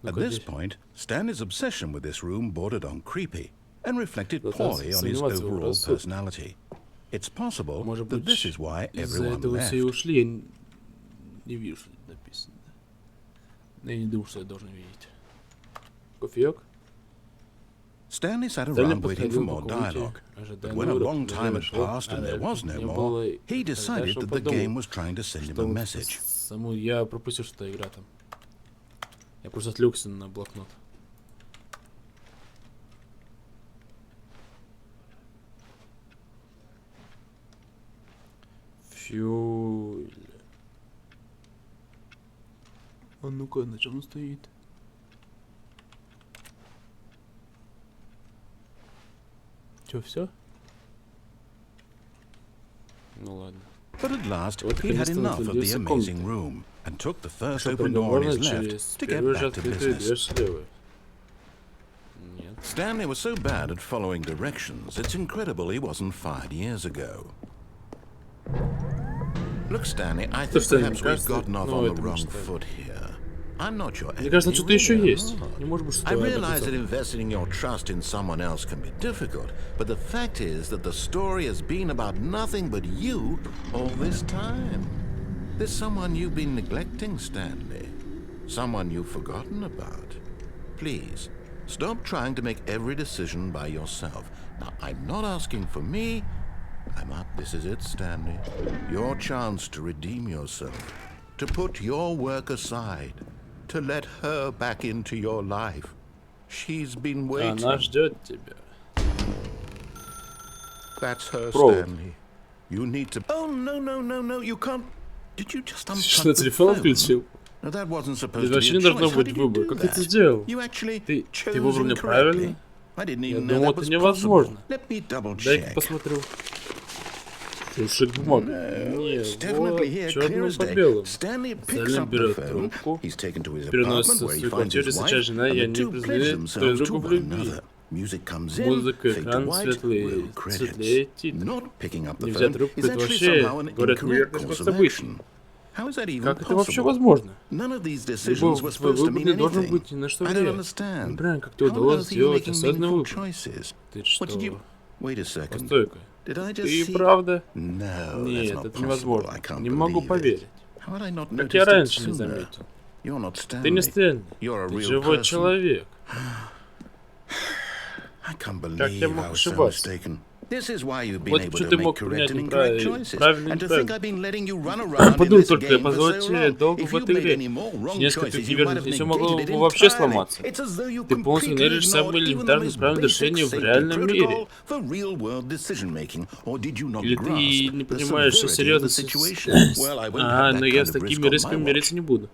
At this point, Stanley's obsession with this room bordered on creepy and reflected poorly on his overall personality. It's possible that this is why everyone left. Не вижу, что тут написано. Я не думаю, что я должен видеть. Кофеек? Stanley sat around waiting for more dialogue, but when a long time had passed and there was no more, he decided that the game was trying to send him a message. Саму я пропустил, что игра там. Я просто отвлекся на блокнот. Фюль. А ну-ка, на чем он стоит? Чё, все? Ну ладно. But at last, he had enough of the amazing room and took the first open door on his left to get back to business. Stanley was so bad at following directions, it's incredible he wasn't fired years ago. Look, Stanley, I think perhaps we've gotten off on the wrong foot here. I'm not your enemy. Мне кажется, что-то еще есть. Не может быть, что I realize that investing your trust in someone else can be difficult, but the fact is that the story has been about nothing but you all this time. There's someone you've been neglecting, Stanley. Someone you've forgotten about. Please, stop trying to make every decision by yourself. Now, I'm not asking for me. This is it, Stanley. Your chance to redeem yourself. To put your work aside. To let her back into your life. She's been waiting. Она ждет тебя. That's her, Stanley. You need to... Oh, no, you can't... Did you just unplug the телефон phone? Отключил. No, that wasn't supposed to Вообще be не a должно choice. How быть did you выбора. do Как ты это that? сделал? You actually Ты chose выбрал incorrectly. неправильно? I didn't Я even know думал, that это was невозможно. possible. Let me double Дай-ка check. посмотрю. Шишек бумага. It's definitely here, clear as day. Stanley picks up the phone. He's taken to his apartment where he finds his wife, and the two pledge themselves to one another. Music comes in, fade to white, roll credits. Not picking up the phone is actually somehow an incorrect course of action. How is that even Как это вообще possible? возможно? None of these decisions were supposed to mean Выбор не должен anything. быть ни на что I don't влиять. understand. Неправильно, как тебе How on удалось earth are you сделать making осознанный meaningful выбор? choices? Ты What did you... что? Wait a second. Постой-ка. Ты правда? Нет, это невозможно. Не могу поверить. Как я раньше не заметил. Ты не Стэнли. Ты живой человек. Как я мог ошибаться? Вот почему ты мог принять неправильный. Подумай только, я позволил тебе долго в этой игре. Несколько неверных, и все могло вообще сломаться. Ты полностью игнорируешь самые элементарные правильные решения в реальном мире. Или ты не понимаешь, что серьезно но я с такими рисками мириться не буду.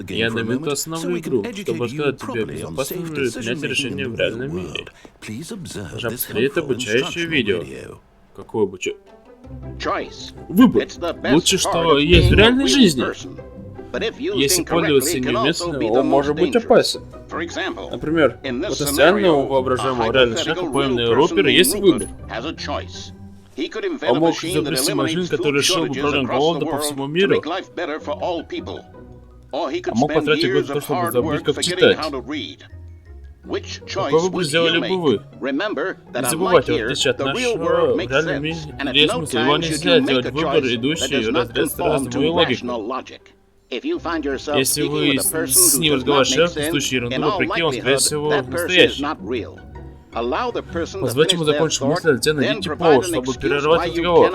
Я на минуту остановлю игру, чтобы рассказать тебе о безопасном принятии решения в реальном мире. Пожалуйста, посмотри это обучающее видео. Какое обучение? Выбор. Лучше, что есть в реальной жизни. Если пользоваться неуместно, он может быть опасен. Например, у потенциального воображаемого реального человека по имени Рупер есть выбор. Он мог изобрести машину, которая решила бы проблему голода по всему миру. А мог потратить год на то, чтобы забыть, как читать. Какой выбор сделали бы вы? Не забывайте, в отличие от нашего, в реальном мире есть смысл. Его нельзя делать выбор, идущий вразрез с разумом и логикой. Если вы с ним разговариваете, слушающий ерунду, вопреки, он, скорее всего, настоящий. Позвольте ему закончить мысль, а затем найдите повод, чтобы прервать разговор.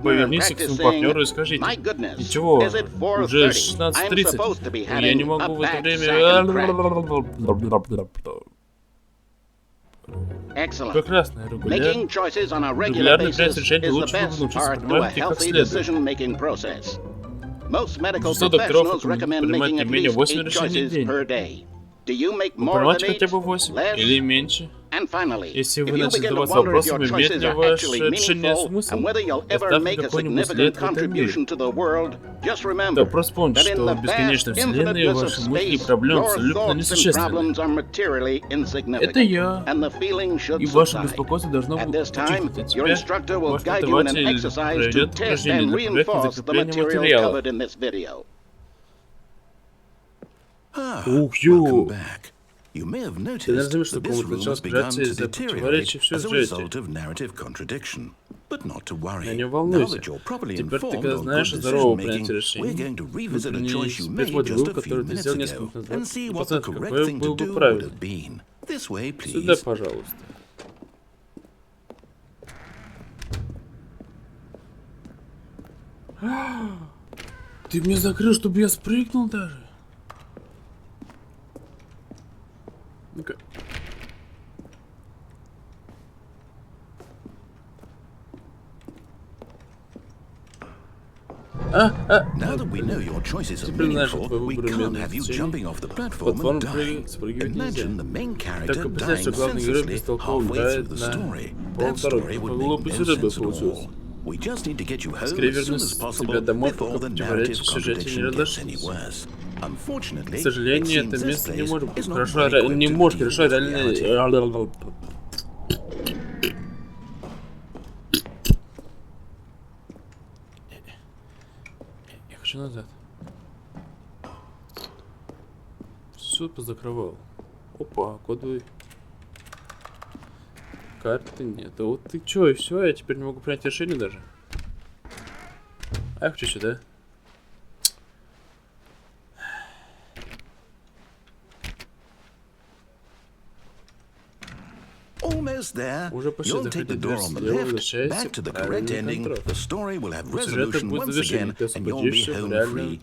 Повернитесь к своему партнеру и скажите: ничего, уже 16:30, я не могу в это время... Прекрасно, регулярно принять решение лучше научиться принимать их как следует. Большинство докторов принимают не менее 8 решений в день. Вы принимаете хотя бы 8 или меньше? Если вы начали задаваться вопросом, имеет ли ваше решение смысл, оставьте какой-нибудь след в этом мире. Да просто помните, что бесконечная вселенная и ваши мысли и проблемы абсолютно несущественны. Это я. И ваше беспокойство должно быть утихнуть. А теперь ваш преподаватель проведет упражнение для проверки закрепления материала. Ух, ё! Ты наверное заметил, что кому-то началось сражаться из-за противоречия в сюжете. Я не волнуйся. Теперь ты, когда знаешь здорового принятия решений, принесешь 5 вывод, который ты сделал несколько минут назад, и посмотри, какой был бы правильный. Сюда, пожалуйста. Ты мне закрыл, чтобы я спрыгнул даже? Ну-ка. Теперь знаешь, что твой выбор имеет значение. Платформу спрыгивать нельзя. Так и представь, что главный герой бестолково играет на полдороги. По глупый сюжет бы получился. Скорее вернусь тебя домой, пока противоречия в сюжете не разошлись. К сожалению, это место не может быть хорошо, не может хорошо реально... Я хочу назад. Все позакрывал. Опа, кодовый. Карты нет. А вот ты чё, и все, я теперь не могу принять решение даже. А я хочу сюда. Уже почти заходит дверь слева, возвращайся к правильному контролю. Сюжет будет завершен, ты освободишься в реальном мире.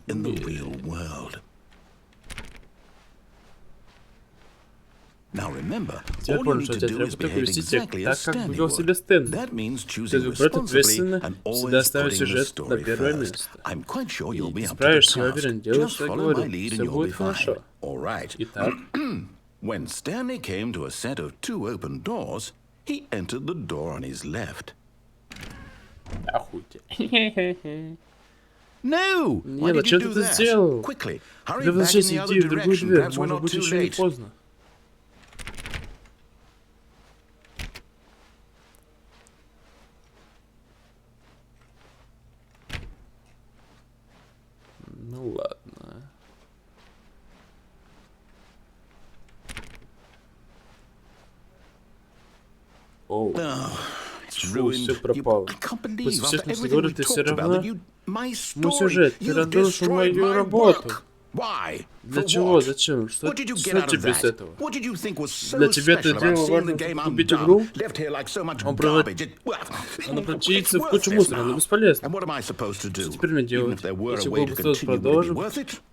Теперь помню, что тебе треба только вести текст так, как вывел себя Стэнли. То есть выбрать ответственно, всегда ставить сюжет на первое место. И ты справишься, я уверен, делаешь, что я говорю. Все будет хорошо. Итак. When Stanley came to a set of 2 open doors, he entered the door on his left. Охуйте. No! Нет, а что ты это сделал? Да возвращайся, иди в другую дверь, может быть еще не поздно. Ну ладно. Оу. Фу, все пропало. После всех наших разговоров ты все равно... Мой сюжет, ты разрушил мою работу. Для чего? Зачем? Что тебе с этого? Для тебя это дело важно, чтобы купить игру? Она превратится в кучу мусора, она бесполезна. Что теперь мне делать? Если было бы стоит продолжим,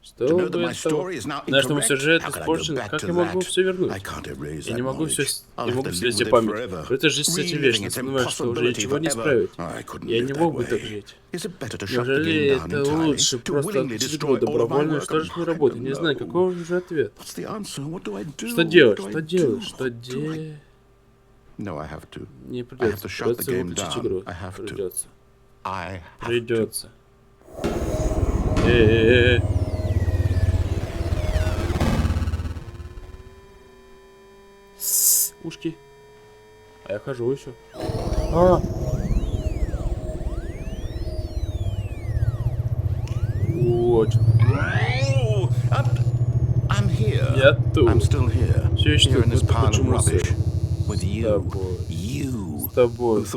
стоило бы это того. Наш новый сюжет испорчен, как я могу все вернуть? Я не могу все слезть память. Это же с этим вечно, понимаешь, что уже ничего не исправить. Я не мог бы так жить. Неужели это лучше просто отключить игру добровольно и уничтожить мою работу? Не знаю, какой же ответ. Что делать? Что делать? Что делать? Не придется. Придется выключить игру. Придется. Ушки. А я хожу еще. Вот. Я тут. Все еще тут. Почему с тобой. Ты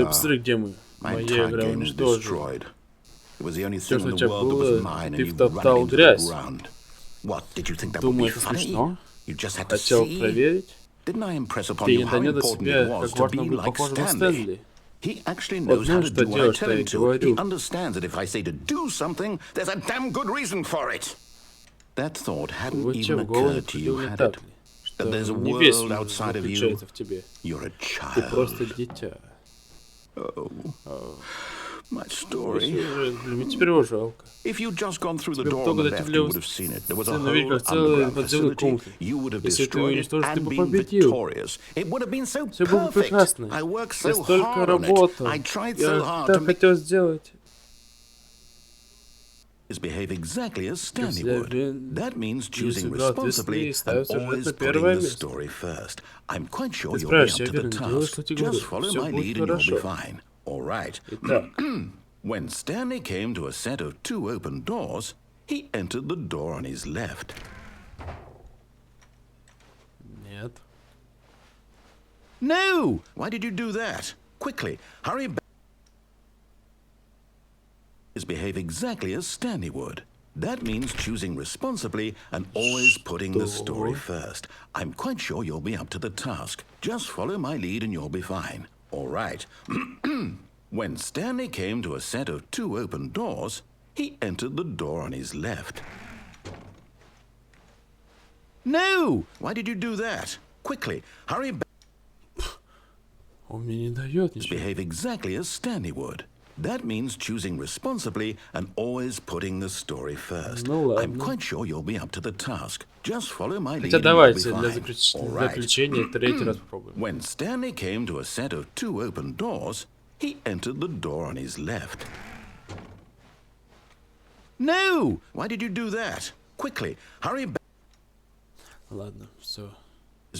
посмотри, где мы. Моя игра уничтожена. Все, что у тебя было, ты втоптал грязь. Думаю, это смешно? Хотел проверить? Ты не донес до себя, как важно быть похожим на Стэнли. Он знает, что делать, что я говорю. Вот чем в голову не приходил не так ли? Что не весь мир заключается в тебе. Ты просто дитя. Мне теперь его жалко. Тебе только дотевлил сцену видел целую подземную комнату. Если ты уничтожишь, ты бы победил. Все было бы прекрасно. Я столько работал. Я так хотел сделать. Если ответственный, ставь сюжет на первое место. Ты справишься, я уверен, делай, что тебе говорю. Все будет хорошо. Итак. When Stanley came to a set of 2 open doors, he entered the door on his left. Нет. No! Why did you do that? Quickly, hurry back. Behave exactly as Stanley would. That means choosing responsibly and always putting the story first. I'm quite sure you'll be up to the task. Just follow my lead and you'll be fine. All right. When Stanley came to a set of 2 open doors, he entered the door on his left. No! Why did you do that? Quickly, hurry back. Он мне не дает ничего. Behave exactly as Stanley would. That means choosing responsibly and always putting the story first. I'm quite sure you'll be up to the task. Just follow my lead. Давайте для заключения третий раз попробуем. When Stanley came to a set of 2 open doors, he entered the door on his left. No! Why did you do that? Quickly, hurry back. Ладно, все.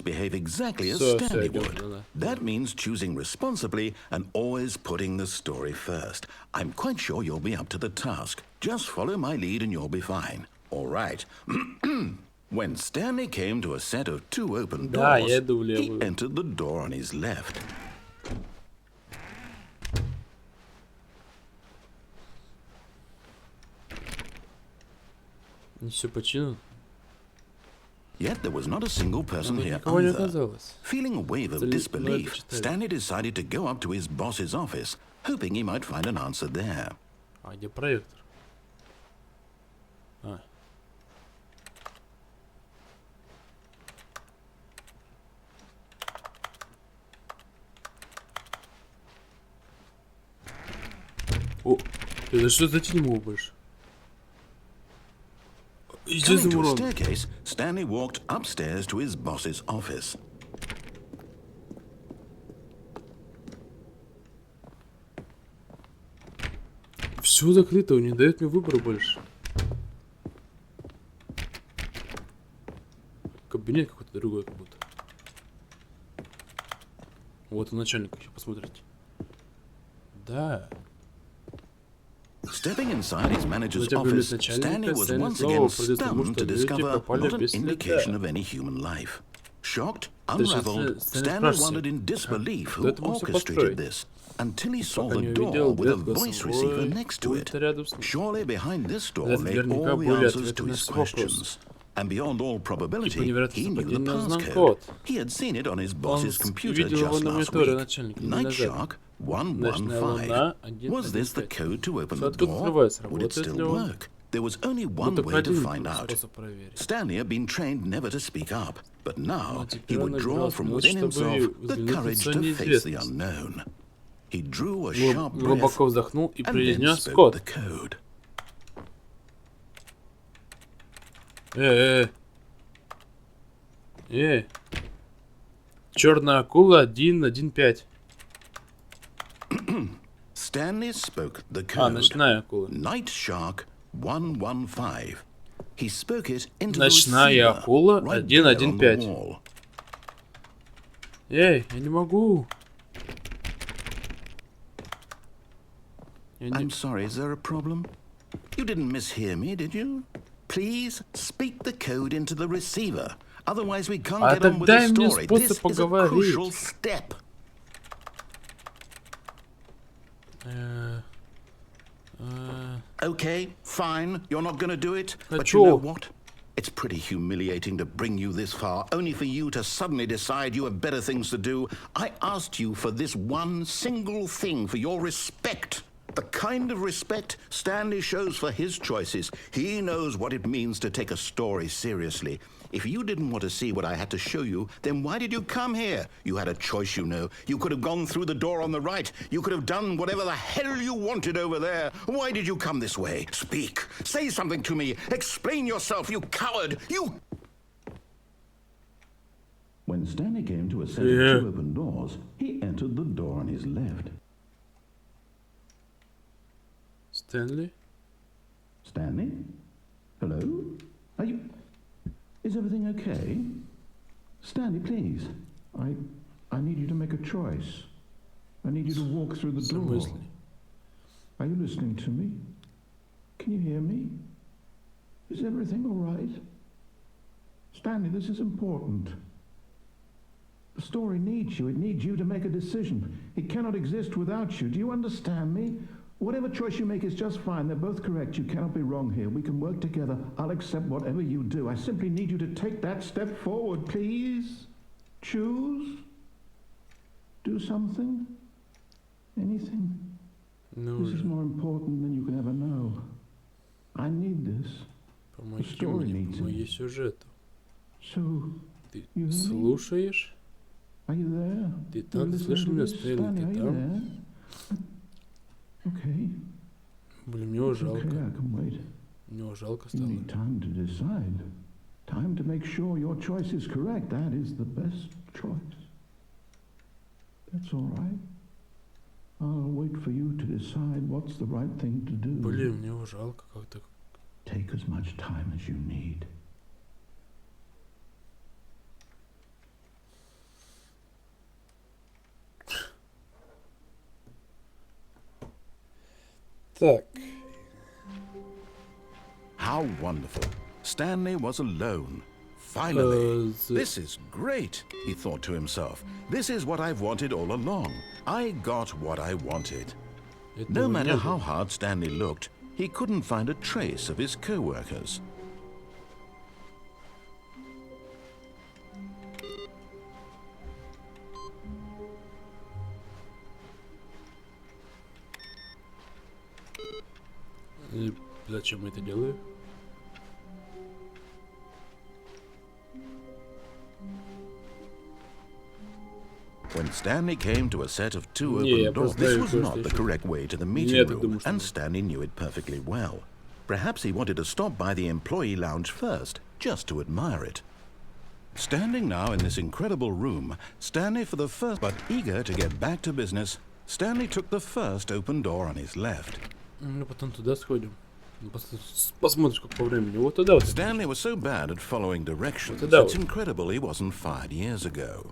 Behave exactly as Stanley would. That means choosing responsibly and always putting the story first. I'm quite sure you'll be up to the task. Just follow my lead and you'll be fine. All right. When Stanley came to a set of 2 open doors, he entered the door on his left. Все починено. Yet there was not a single person here either. Feeling a wave of disbelief, Stanley decided to go up to his boss's office, hoping he might find an answer there. А где проектор? О, это что за тьму больше? Coming to a staircase, Stanley walked upstairs to his boss's office. Все закрыто, он не дает мне выбора больше. Кабинет какой-то другой как будто. Вот у начальника еще посмотрите. Да. Stepping inside his manager's office, Stanley was once again stunned to discover not an indication of any human life. Shocked, unraveled, Stanley wondered in disbelief who orchestrated this, until he saw the door with a voice receiver next to it. Surely behind this door lay all the answers to his questions. And beyond all probability, he knew the passcode. He had seen it on his boss's computer just last week. Night Shark 115. Was this the code to open the door? Would it still work? There was only one way to find out. Stanley had been trained never to speak up, but now he would draw from within himself the courage to face the unknown. He drew a sharp breath and then spoke the code. Черная акула 115. Stanley spoke the code. Ночная акула. Night Shark 115. He spoke it into Ночная the акула right there on the 115. wall. Я не могу. I'm sorry, is there a problem? You didn't mishear me, did you? Please speak the code into the receiver. Otherwise we can't get on with the story. This is a crucial step. Okay, fine. You're not going to do it. But you know what? It's pretty humiliating to bring you this far, only for you to suddenly decide you have better things to do. I asked you for this one single thing, for your respect. The kind of respect Stanley shows for his choices. He knows what it means to take a story seriously. If you didn't want to see what I had to show you, then why did you come here? You had a choice, you know. You could have gone through the door on the right. You could have done whatever the hell you wanted over there. Why did you come this way? Speak. Say something to me. Explain yourself, you coward. You... When Stanley came to a set of two open doors, he entered the door on his left. Stanley? Stanley? Hello? Are you... Is everything okay? Stanley, please. I need you to make a choice. I need you to walk through the door. Are you listening to me? Can you hear me? Is everything all right? Stanley, this is important. The story needs you. It needs you to make a decision. It cannot exist without you. Do you understand me? Whatever choice you make is just fine. They're both correct. You cannot be wrong here. We can work together. I'll accept whatever you do. I simply need you to take that step forward, please. Choose. Do something. Anything. No. This is more important than you can ever know. I need this. The story needs it. So, Ты слушаешь? Are you there? Ты там слышишь меня, Стэнли? Ты там? Okay. Блин, мне его жалко. Okay, I can wait. Мне его жалко You стало. need time to decide. Time to make sure your choice is correct. That is the best choice. That's all right. I'll wait for you to decide what's the right thing to do. Блин, мне его жалко как-то. Take as much time as you need. Так. How wonderful. Stanley was alone. Finally. This is great, he thought to himself. This is what I've wanted all along. I got what I wanted. No matter how hard Stanley looked, he couldn't find a trace of his co-workers. И зачем я это делаю? When Stanley came to a set of two open doors, this was not the correct way to the meeting room, and Stanley knew it perfectly well. Perhaps he wanted to stop by the employee lounge first, just to admire it. Standing now in this incredible room, Stanley for the first, but eager to get back to business, Stanley took the first open door on his left. Ну, потом туда сходим. Посмотришь, как по времени. Вот туда вот. Stanley was so bad at following directions, it's incredible he wasn't fired years ago.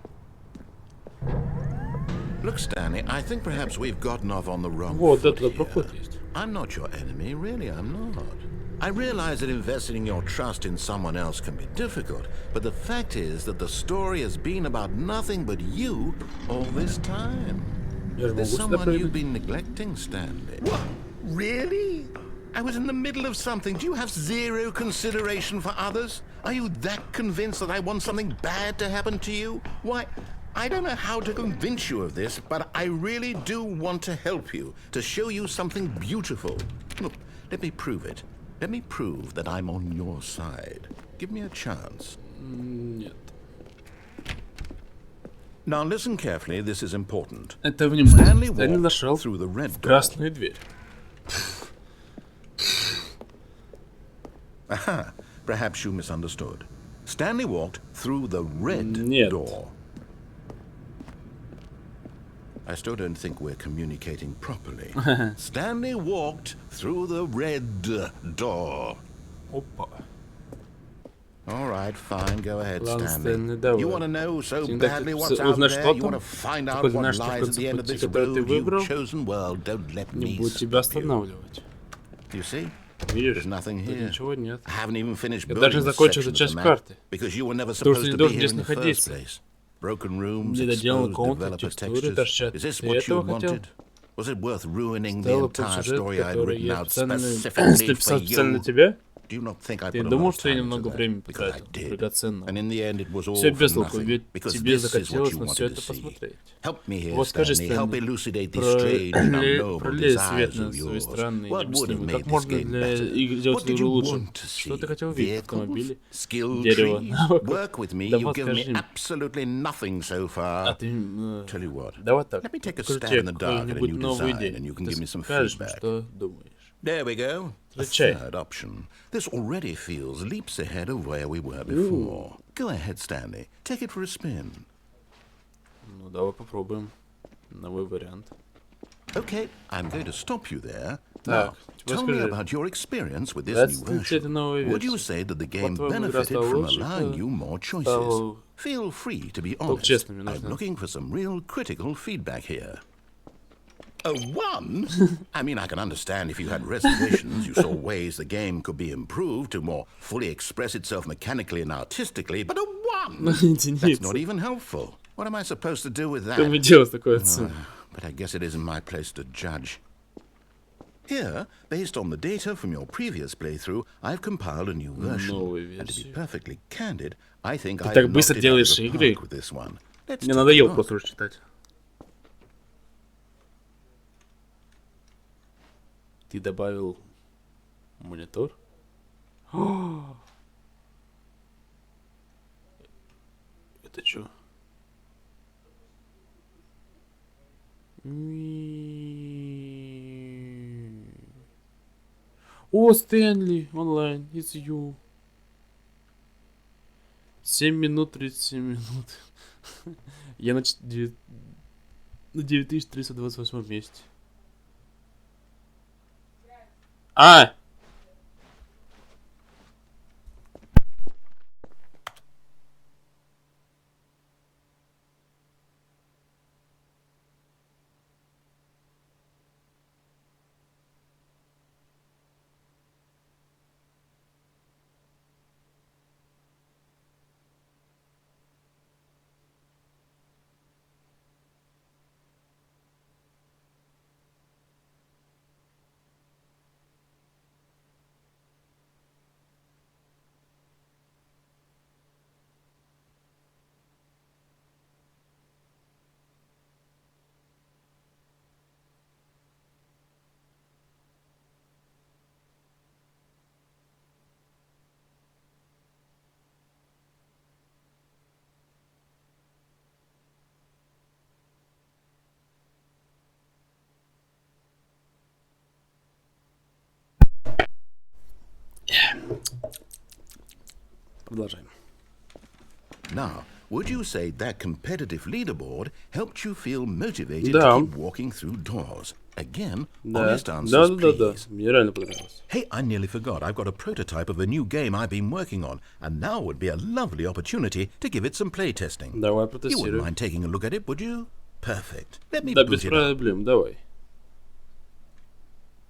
Look, Stanley, I think perhaps we've gotten off on the wrong foot here. I'm not your enemy, really, I'm not. I realize that investing your trust in someone else can be difficult, but the fact is that the story has been about nothing but you all this time. There's someone you've been neglecting, Stanley. What? Really? I was in the middle of something. Do you have zero consideration for others? Are you that convinced that I want something bad to happen to you? Why, I don't know how to convince you of this, but I really do want to help you, to show you something beautiful. Look, let me prove it. Let me prove that I'm on your side. Give me a chance. Нет. Now listen carefully, this is important. Это внимание. Stanley Стэнли нашел through the red door. красную дверь. Aha, perhaps you misunderstood. Stanley walked through the red Нет. door. I still don't think we're communicating properly. Stanley walked through the red door. Опа. All right, fine, go ahead, Ладно, Stanley. Стэнли, давай. You want to know so Ты badly what's out узнаешь, there? что You там? want to find Ты out хочешь what знать, что в lies at конце the end of пути, this который ты road выбрал? you've chosen? Well, don't let Не me буду тебя stop you. останавливать. You see? Видишь? There's nothing Тут here. ничего нет. I haven't even finished Я building даже this закончил section эту of the часть map карты. because you were never Потому что supposed не to be должен here здесь in the first находиться. place. Broken rooms, Не доделанная exposed комната, developer текстуры, textures. торчат. Is this Ты what you этого хотел? wanted? Was it worth ruining the Стелла entire сюжет, story I'd который written я out специально specifically for специально you? на тебя? Do you not think I Ты put a думал, lot of что я time into немного that? времени Because I потратил, did. драгоценного? And in the end it was all Все for без толку, nothing. ведь Because тебе this is what захотелось you на все wanted это to see. посмотреть. Help me here, Вот скажи, Stanley. Help Стэнли, elucidate these strange and unknowable пролей свет desires на of свои yours. странные What would have необъяснимые. made Как this можно game для better? игры What сделать did игру you лучше? want to Что ты see? хотел видеть? Vehicles? Автомобили? Skill Дерево? trees? Навыков? Work with me. Да You've вот given me скажи. absolutely nothing so far. А ты... Tell you what. Давай так. Let me take a Покажи stab in the dark at a какую-нибудь new новую design, идею. and you can Ты give me some скажешь, feedback. что думаешь. There we go. A Встречай. third option. This already feels leaps ahead of where we were before. Go ahead, Stanley. Take it for a spin. Ну, давай попробуем. Новый вариант. Okay, I'm going to stop you there. Так, Now, tell me скажи. about your experience with this Нравится new ли тебе эта version. новая Would you версия? say that the game По-твоему, игра benefited стала from лучше, allowing you more choices? стала- Feel free to be Только honest. честно, мне I'm нужно. looking for some real critical feedback here. A 1? I mean, I can understand if you had reservations, you saw ways the game could be improved to more fully express itself mechanically and artistically, but a 1? That's not even helpful. What am I supposed to do with that? Что мне делать с такой оценкой? But I guess it isn't my place to judge. Here, based on the data from your previous playthrough, I've compiled a new version. Новую And to be версию. perfectly candid, I think Ты I've так быстро knocked it out of делаешь the игры. park with this one. Let's Мне take a надоело look. просто уже читать. Ты добавил монитор? Это чё? О, Стэнли, онлайн, it's you. 7 минут 37 минут. Я на 9328 месте. А! Продолжаем. Now, would you say that competitive leaderboard helped you feel motivated Да. to keep walking through doors? Again, Да. honest answers, Да. please. Мне реально понравилось. Hey, I nearly forgot. I've got a prototype of a new game I've been working on, and now would be a lovely opportunity to give it some playtesting. Давай You wouldn't протестируем. mind taking a look at it, would you? Perfect. Let me Да, boot без it up. проблем, давай.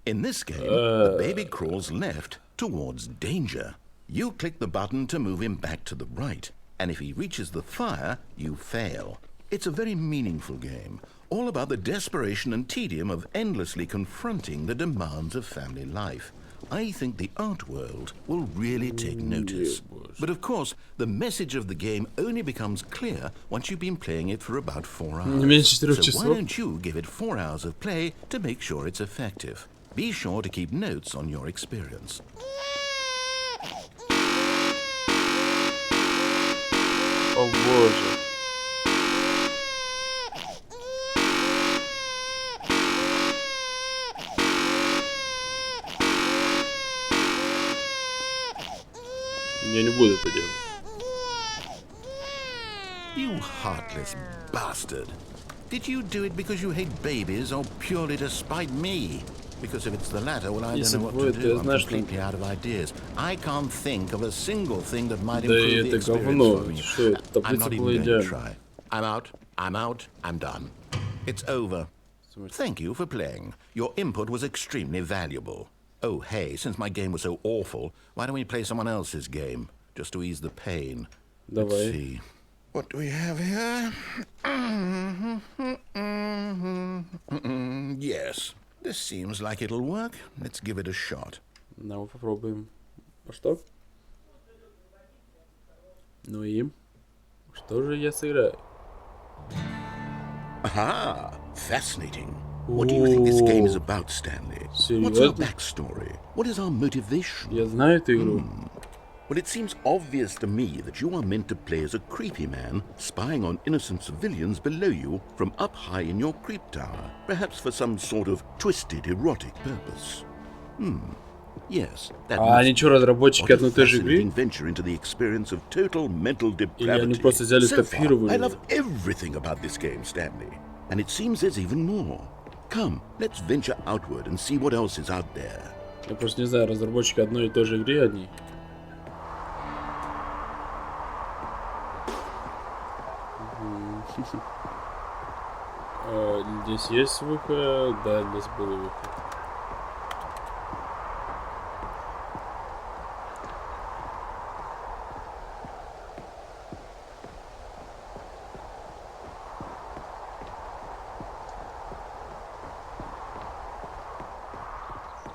In this game, the baby crawls left towards danger. You click the button to move him back to the right, and if he reaches the fire, you fail. It's a very meaningful game, all about the desperation and tedium of endlessly confronting the demands of family life. I think the art world will really take notice. But of course, the message of the game only becomes clear once you've been playing it for about 4 hours. So why don't you give it 4 hours of play to make sure it's effective? Be sure to keep notes on your experience. О боже. Я не буду это делать. You heartless bastard. Did you do it because you hate babies or purely to spite me? Because if it's the latter, well, I don't know what to do. I'm completely out of ideas. I can't think of a single thing that might improve the experience for me. I'm not even going to try. I'm out. I'm done. It's over. Thank you for playing. Your input was extremely valuable. Oh, hey, since my game was so awful, why don't we play someone else's game? Just to ease the pain. Let's see. What do we have here? Yes. This seems like it'll work. Let's give it a shot. Ну, попробуем. А что? Ну и? Что же я сыграю? Aha! Fascinating. What do you think this game is about, Stanley? What's our backstory? What is our motivation? Я знаю эту игру. Well, it seems obvious to me that you are meant to play as a creepy man spying on innocent civilians below you from up high in your creep tower, perhaps for some sort of twisted erotic purpose. Yes, that они что, разработчики одной и той же игры? venture into the experience of total mental depravity. Или они просто взяли скопировали? I love everything about this game, Stanley, and it seems there's even more. Come, let's venture outward and see what else is out there. Я просто не знаю, разработчики одной и той же игры одни. Здесь есть выход, да, здесь был выход.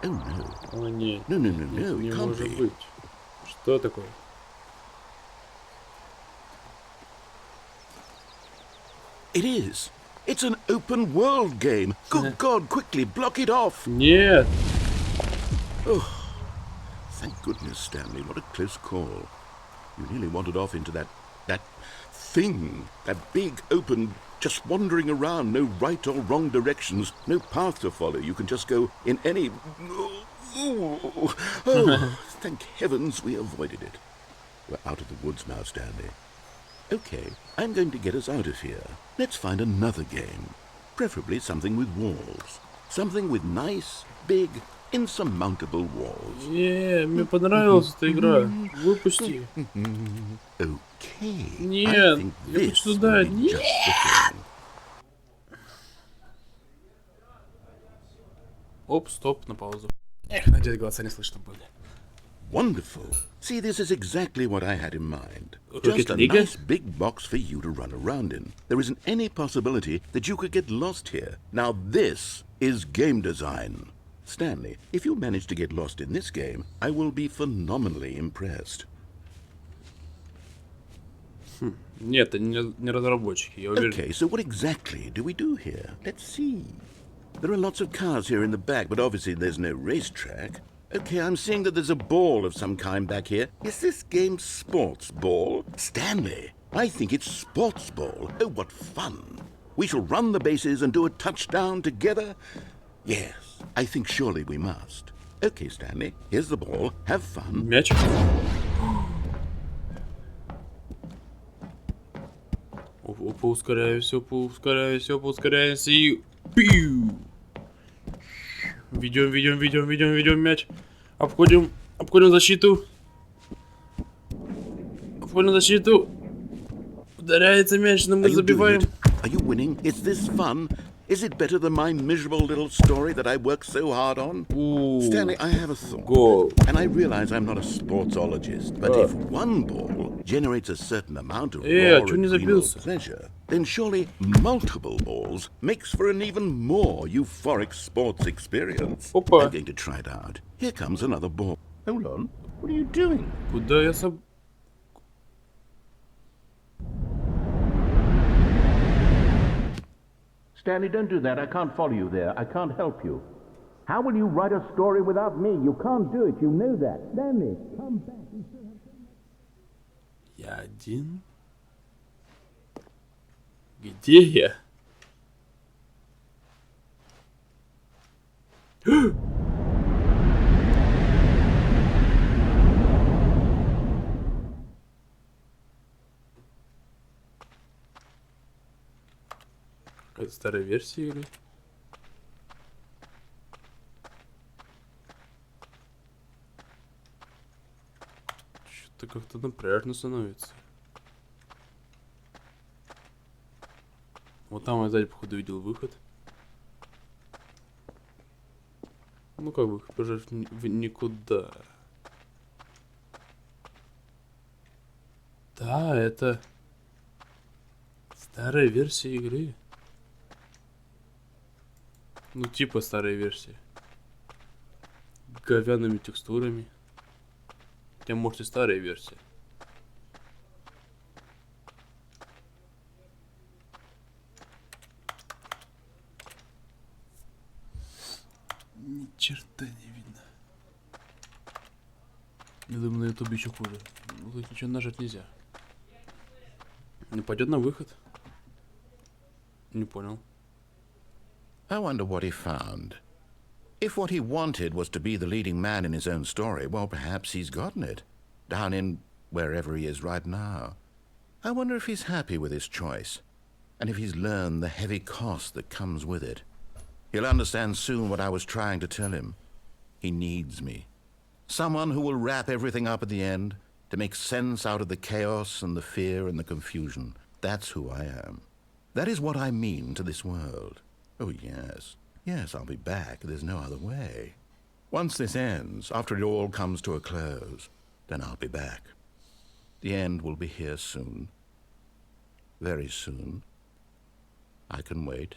Oh no. О нет. No, Не может быть. Что такое? It is. It's an open world game. Good God, quickly block it off. Нет. Oh, thank goodness, Stanley. What a close call. You nearly wandered off into that thing, that big open, just wandering around, no right or wrong directions, no path to follow. You can just go in any. Oh, thank heavens we avoided it. We're out of the woods now, Stanley. Okay, I'm going to get us out of here. Let's find another game. Preferably something with walls. Something with nice, big, insurmountable walls. Не, мне понравилась эта игра. Выпусти. Okay. Нет, я хочу туда. Нет. Оп, стоп, на паузу. Эх, надеюсь, голоса не слышно были. Wonderful. See, this is exactly what I had in mind. Just a nice big box for you to run around in. There isn't any possibility that you could get lost here. Now this is game design. Stanley, if you manage to get lost in this game, I will be phenomenally impressed. Нет, это не разработчики, я уверен. Okay, so what exactly do we do here? Let's see. There are lots of cars here in the back, but obviously there's no racetrack. Okay, I'm seeing that there's a ball of some kind back here. Is this game sports ball? Stanley, I think it's sports ball. Oh, what fun. We shall run the bases and do a touchdown together. Yes, I think surely we must. Okay, Stanley, here's the ball. Have fun. Мяч. Поускоряемся и... Пиу! Ведем мяч. Обходим защиту. Ударяется мяч, но мы забиваем. Are you winning? Is this fun? Is it better than my miserable little story that I worked so hard on? Stanley, I have a thought. And I realize I'm not a sportsologist, but if one ball generates a certain amount of raw adrenal pleasure, then surely multiple balls makes for an even more euphoric sports experience. I'm going to try it out. Here comes another ball. Hold on. What are you doing? Куда я соб... Stanley, don't do that. I can't follow you there. I can't help you. How will you write a story without me? You can't do it. You know that. Stanley, come back. Я один? Где я? Это старая версия игры. Что-то как-то напряжно становится. Вот там я сзади, походу, видел выход. Ну как выход, пожалуй, в никуда. Да, это старая версия игры. Ну, типа старая версия. Говяными текстурами. Хотя, может, и старая версия. Ни черта не видно. Я думаю, на ютубе еще хуже. Ну, тут ничего нажать нельзя. Не пойдет на выход. Не понял. I wonder what he found. If what he wanted was to be the leading man in his own story, well, perhaps he's gotten it. Down in wherever he is right now. I wonder if he's happy with his choice. And if he's learned the heavy cost that comes with it. He'll understand soon what I was trying to tell him. He needs me. Someone who will wrap everything up at the end, to make sense out of the chaos and the fear and the confusion. That's who I am. That is what I mean to this world. Oh, yes. Yes, I'll be back. There's no other way. Once this ends, after it all comes to a close, then I'll be back. The end will be here soon. Very soon. I can wait.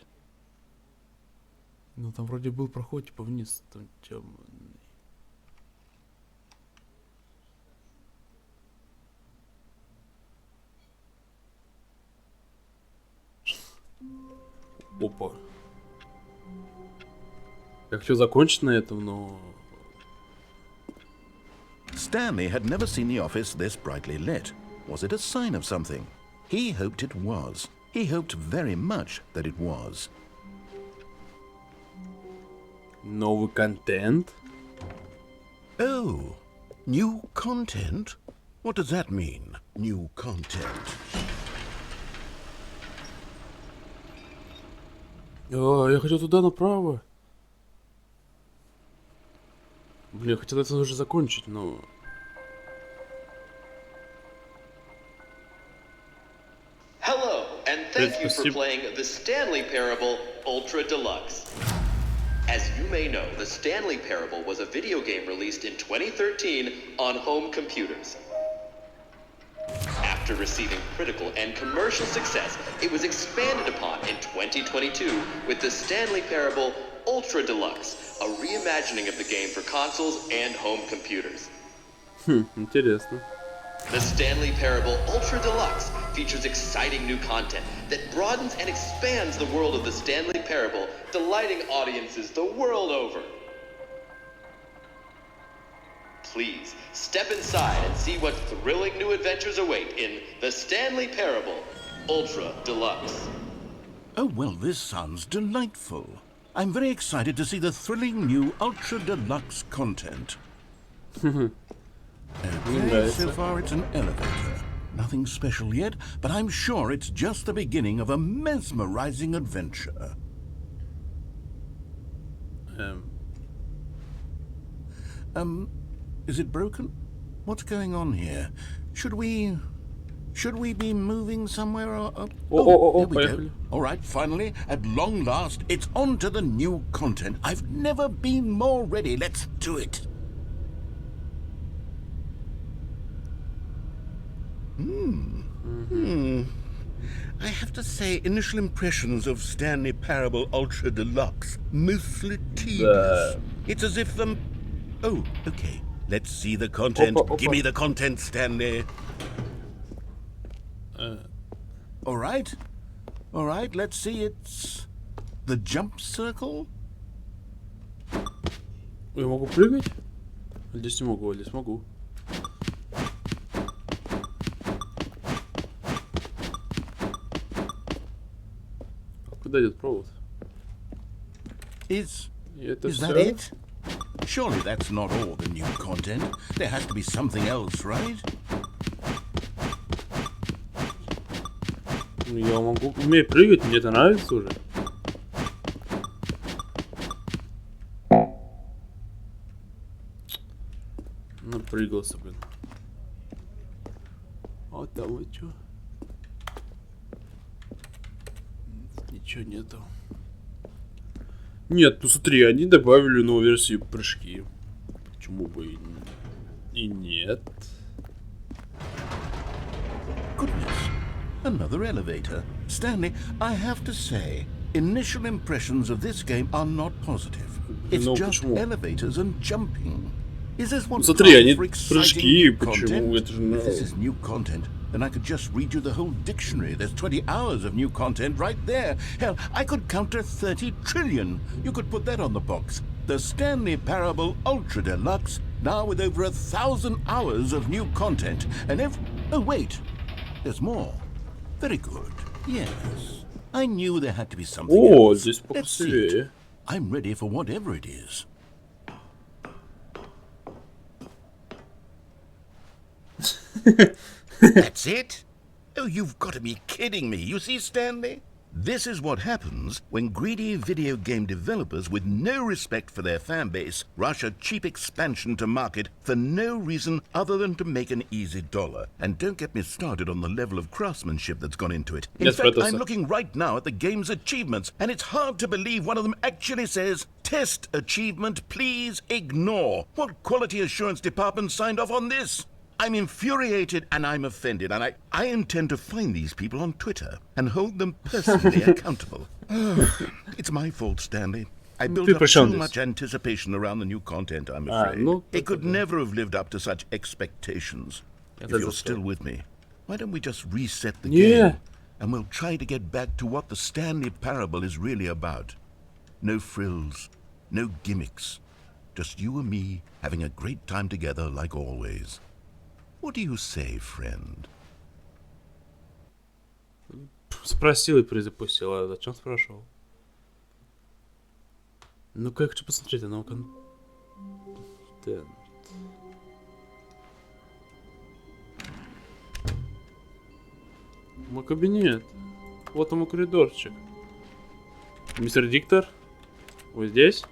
Ну, там вроде был проход, типа вниз. Там темный. Опа. Я хочу закончить на этом, но... Stanley had never seen the office this brightly lit. Was it a sign of something? He hoped it was. He hoped very much that it was. Новый контент? Oh, new content? What does that mean, new content? О, я хотел туда направо. Блин, я хотел это уже закончить, но... Hello, and thank you for playing the Stanley Parable Ultra Deluxe. As you may know, the Stanley Parable was a video game released in 2013 on home computers. After receiving critical and commercial success, it was expanded upon in 2022 with the Stanley Parable Ultra Deluxe, a reimagining of the game for consoles and home computers. Интересно. The Stanley Parable Ultra Deluxe features exciting new content that broadens and expands the world of the Stanley Parable, delighting audiences the world over. Please, step inside and see what thrilling new adventures await in the Stanley Parable Ultra Deluxe. Oh, well, this sounds delightful. I'm very excited to see the thrilling new Ultra Deluxe content. Okay, so far it's an elevator. Nothing special yet, but I'm sure it's just the beginning of a mesmerizing adventure. Is it broken? What's going on here? Should we Should we be moving somewhere or... О, there we go. поехали. All right, finally, at long last, it's on to the new content. I've never been more ready. Let's do it. I have to say, initial impressions of Stanley Parable Ultra Deluxe, mostly tedious. It's as if Oh, okay. Let's see the content. Give me the content, Stanley. All right, let's see. It's the jump circle. Я могу прыгать? Здесь не могу, здесь могу. Куда идет провод? Is Это that всё? it? Surely that's not all the new content. There has to be something else, right? Я могу уметь прыгать, мне это нравится уже. Напрыгался, блин. А там вот чё? Ничего нету. Нет, ну смотри, они добавили новую версию прыжки. Почему бы и нет? Goodness, another elevator. Stanley, I have to say, initial impressions of this game are not positive. It's Ну, just почему? elevators and jumping. Is this one Смотри, они for exciting прыжки, new почему? content? Это же If this is new content, then I could just read you the whole dictionary. There's 20 hours of new content right there. Hell, I could counter 30 trillion. You could put that on the box. The Stanley Parable Ultra Deluxe, now with over 1,000 hours of new content. And oh wait, there's more. Very good. Yes. I knew there had to be something О, else. здесь Let's see it. покрасивее. I'm ready for whatever it is. That's it? Oh, you've got to be kidding me. You see, Stanley? This is what happens when greedy video game developers with no respect for their fan base rush a cheap expansion to market for no reason other than to make an easy dollar. And don't get me started on the level of craftsmanship that's gone into it. In fact, I'm looking right now at the game's achievements, and it's hard to believe one of them actually says, "Test achievement, please ignore." What quality assurance department signed off on this? I'm infuriated and I'm offended, and I intend to find these people on Twitter and hold them personally accountable. It's my fault, Stanley. I built up too much anticipation around the new content, I'm afraid. It could never have lived up to such expectations. If you're still with me, why don't we just reset the game, and we'll try to get back to what the Stanley Parable is really about. No frills, no gimmicks. Just you and me having a great time together like always. What do you say, friend? Спросил и перезапустил, а зачем спрашивал? Ну-ка, я хочу посмотреть, оно контент. Мой кабинет. Вот мой коридорчик. Мистер Диктор, вы здесь?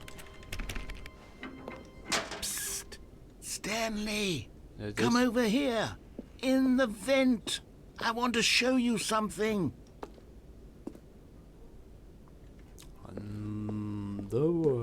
Psst, Stanley! Come over here, in the vent. I want to show you something. Давай.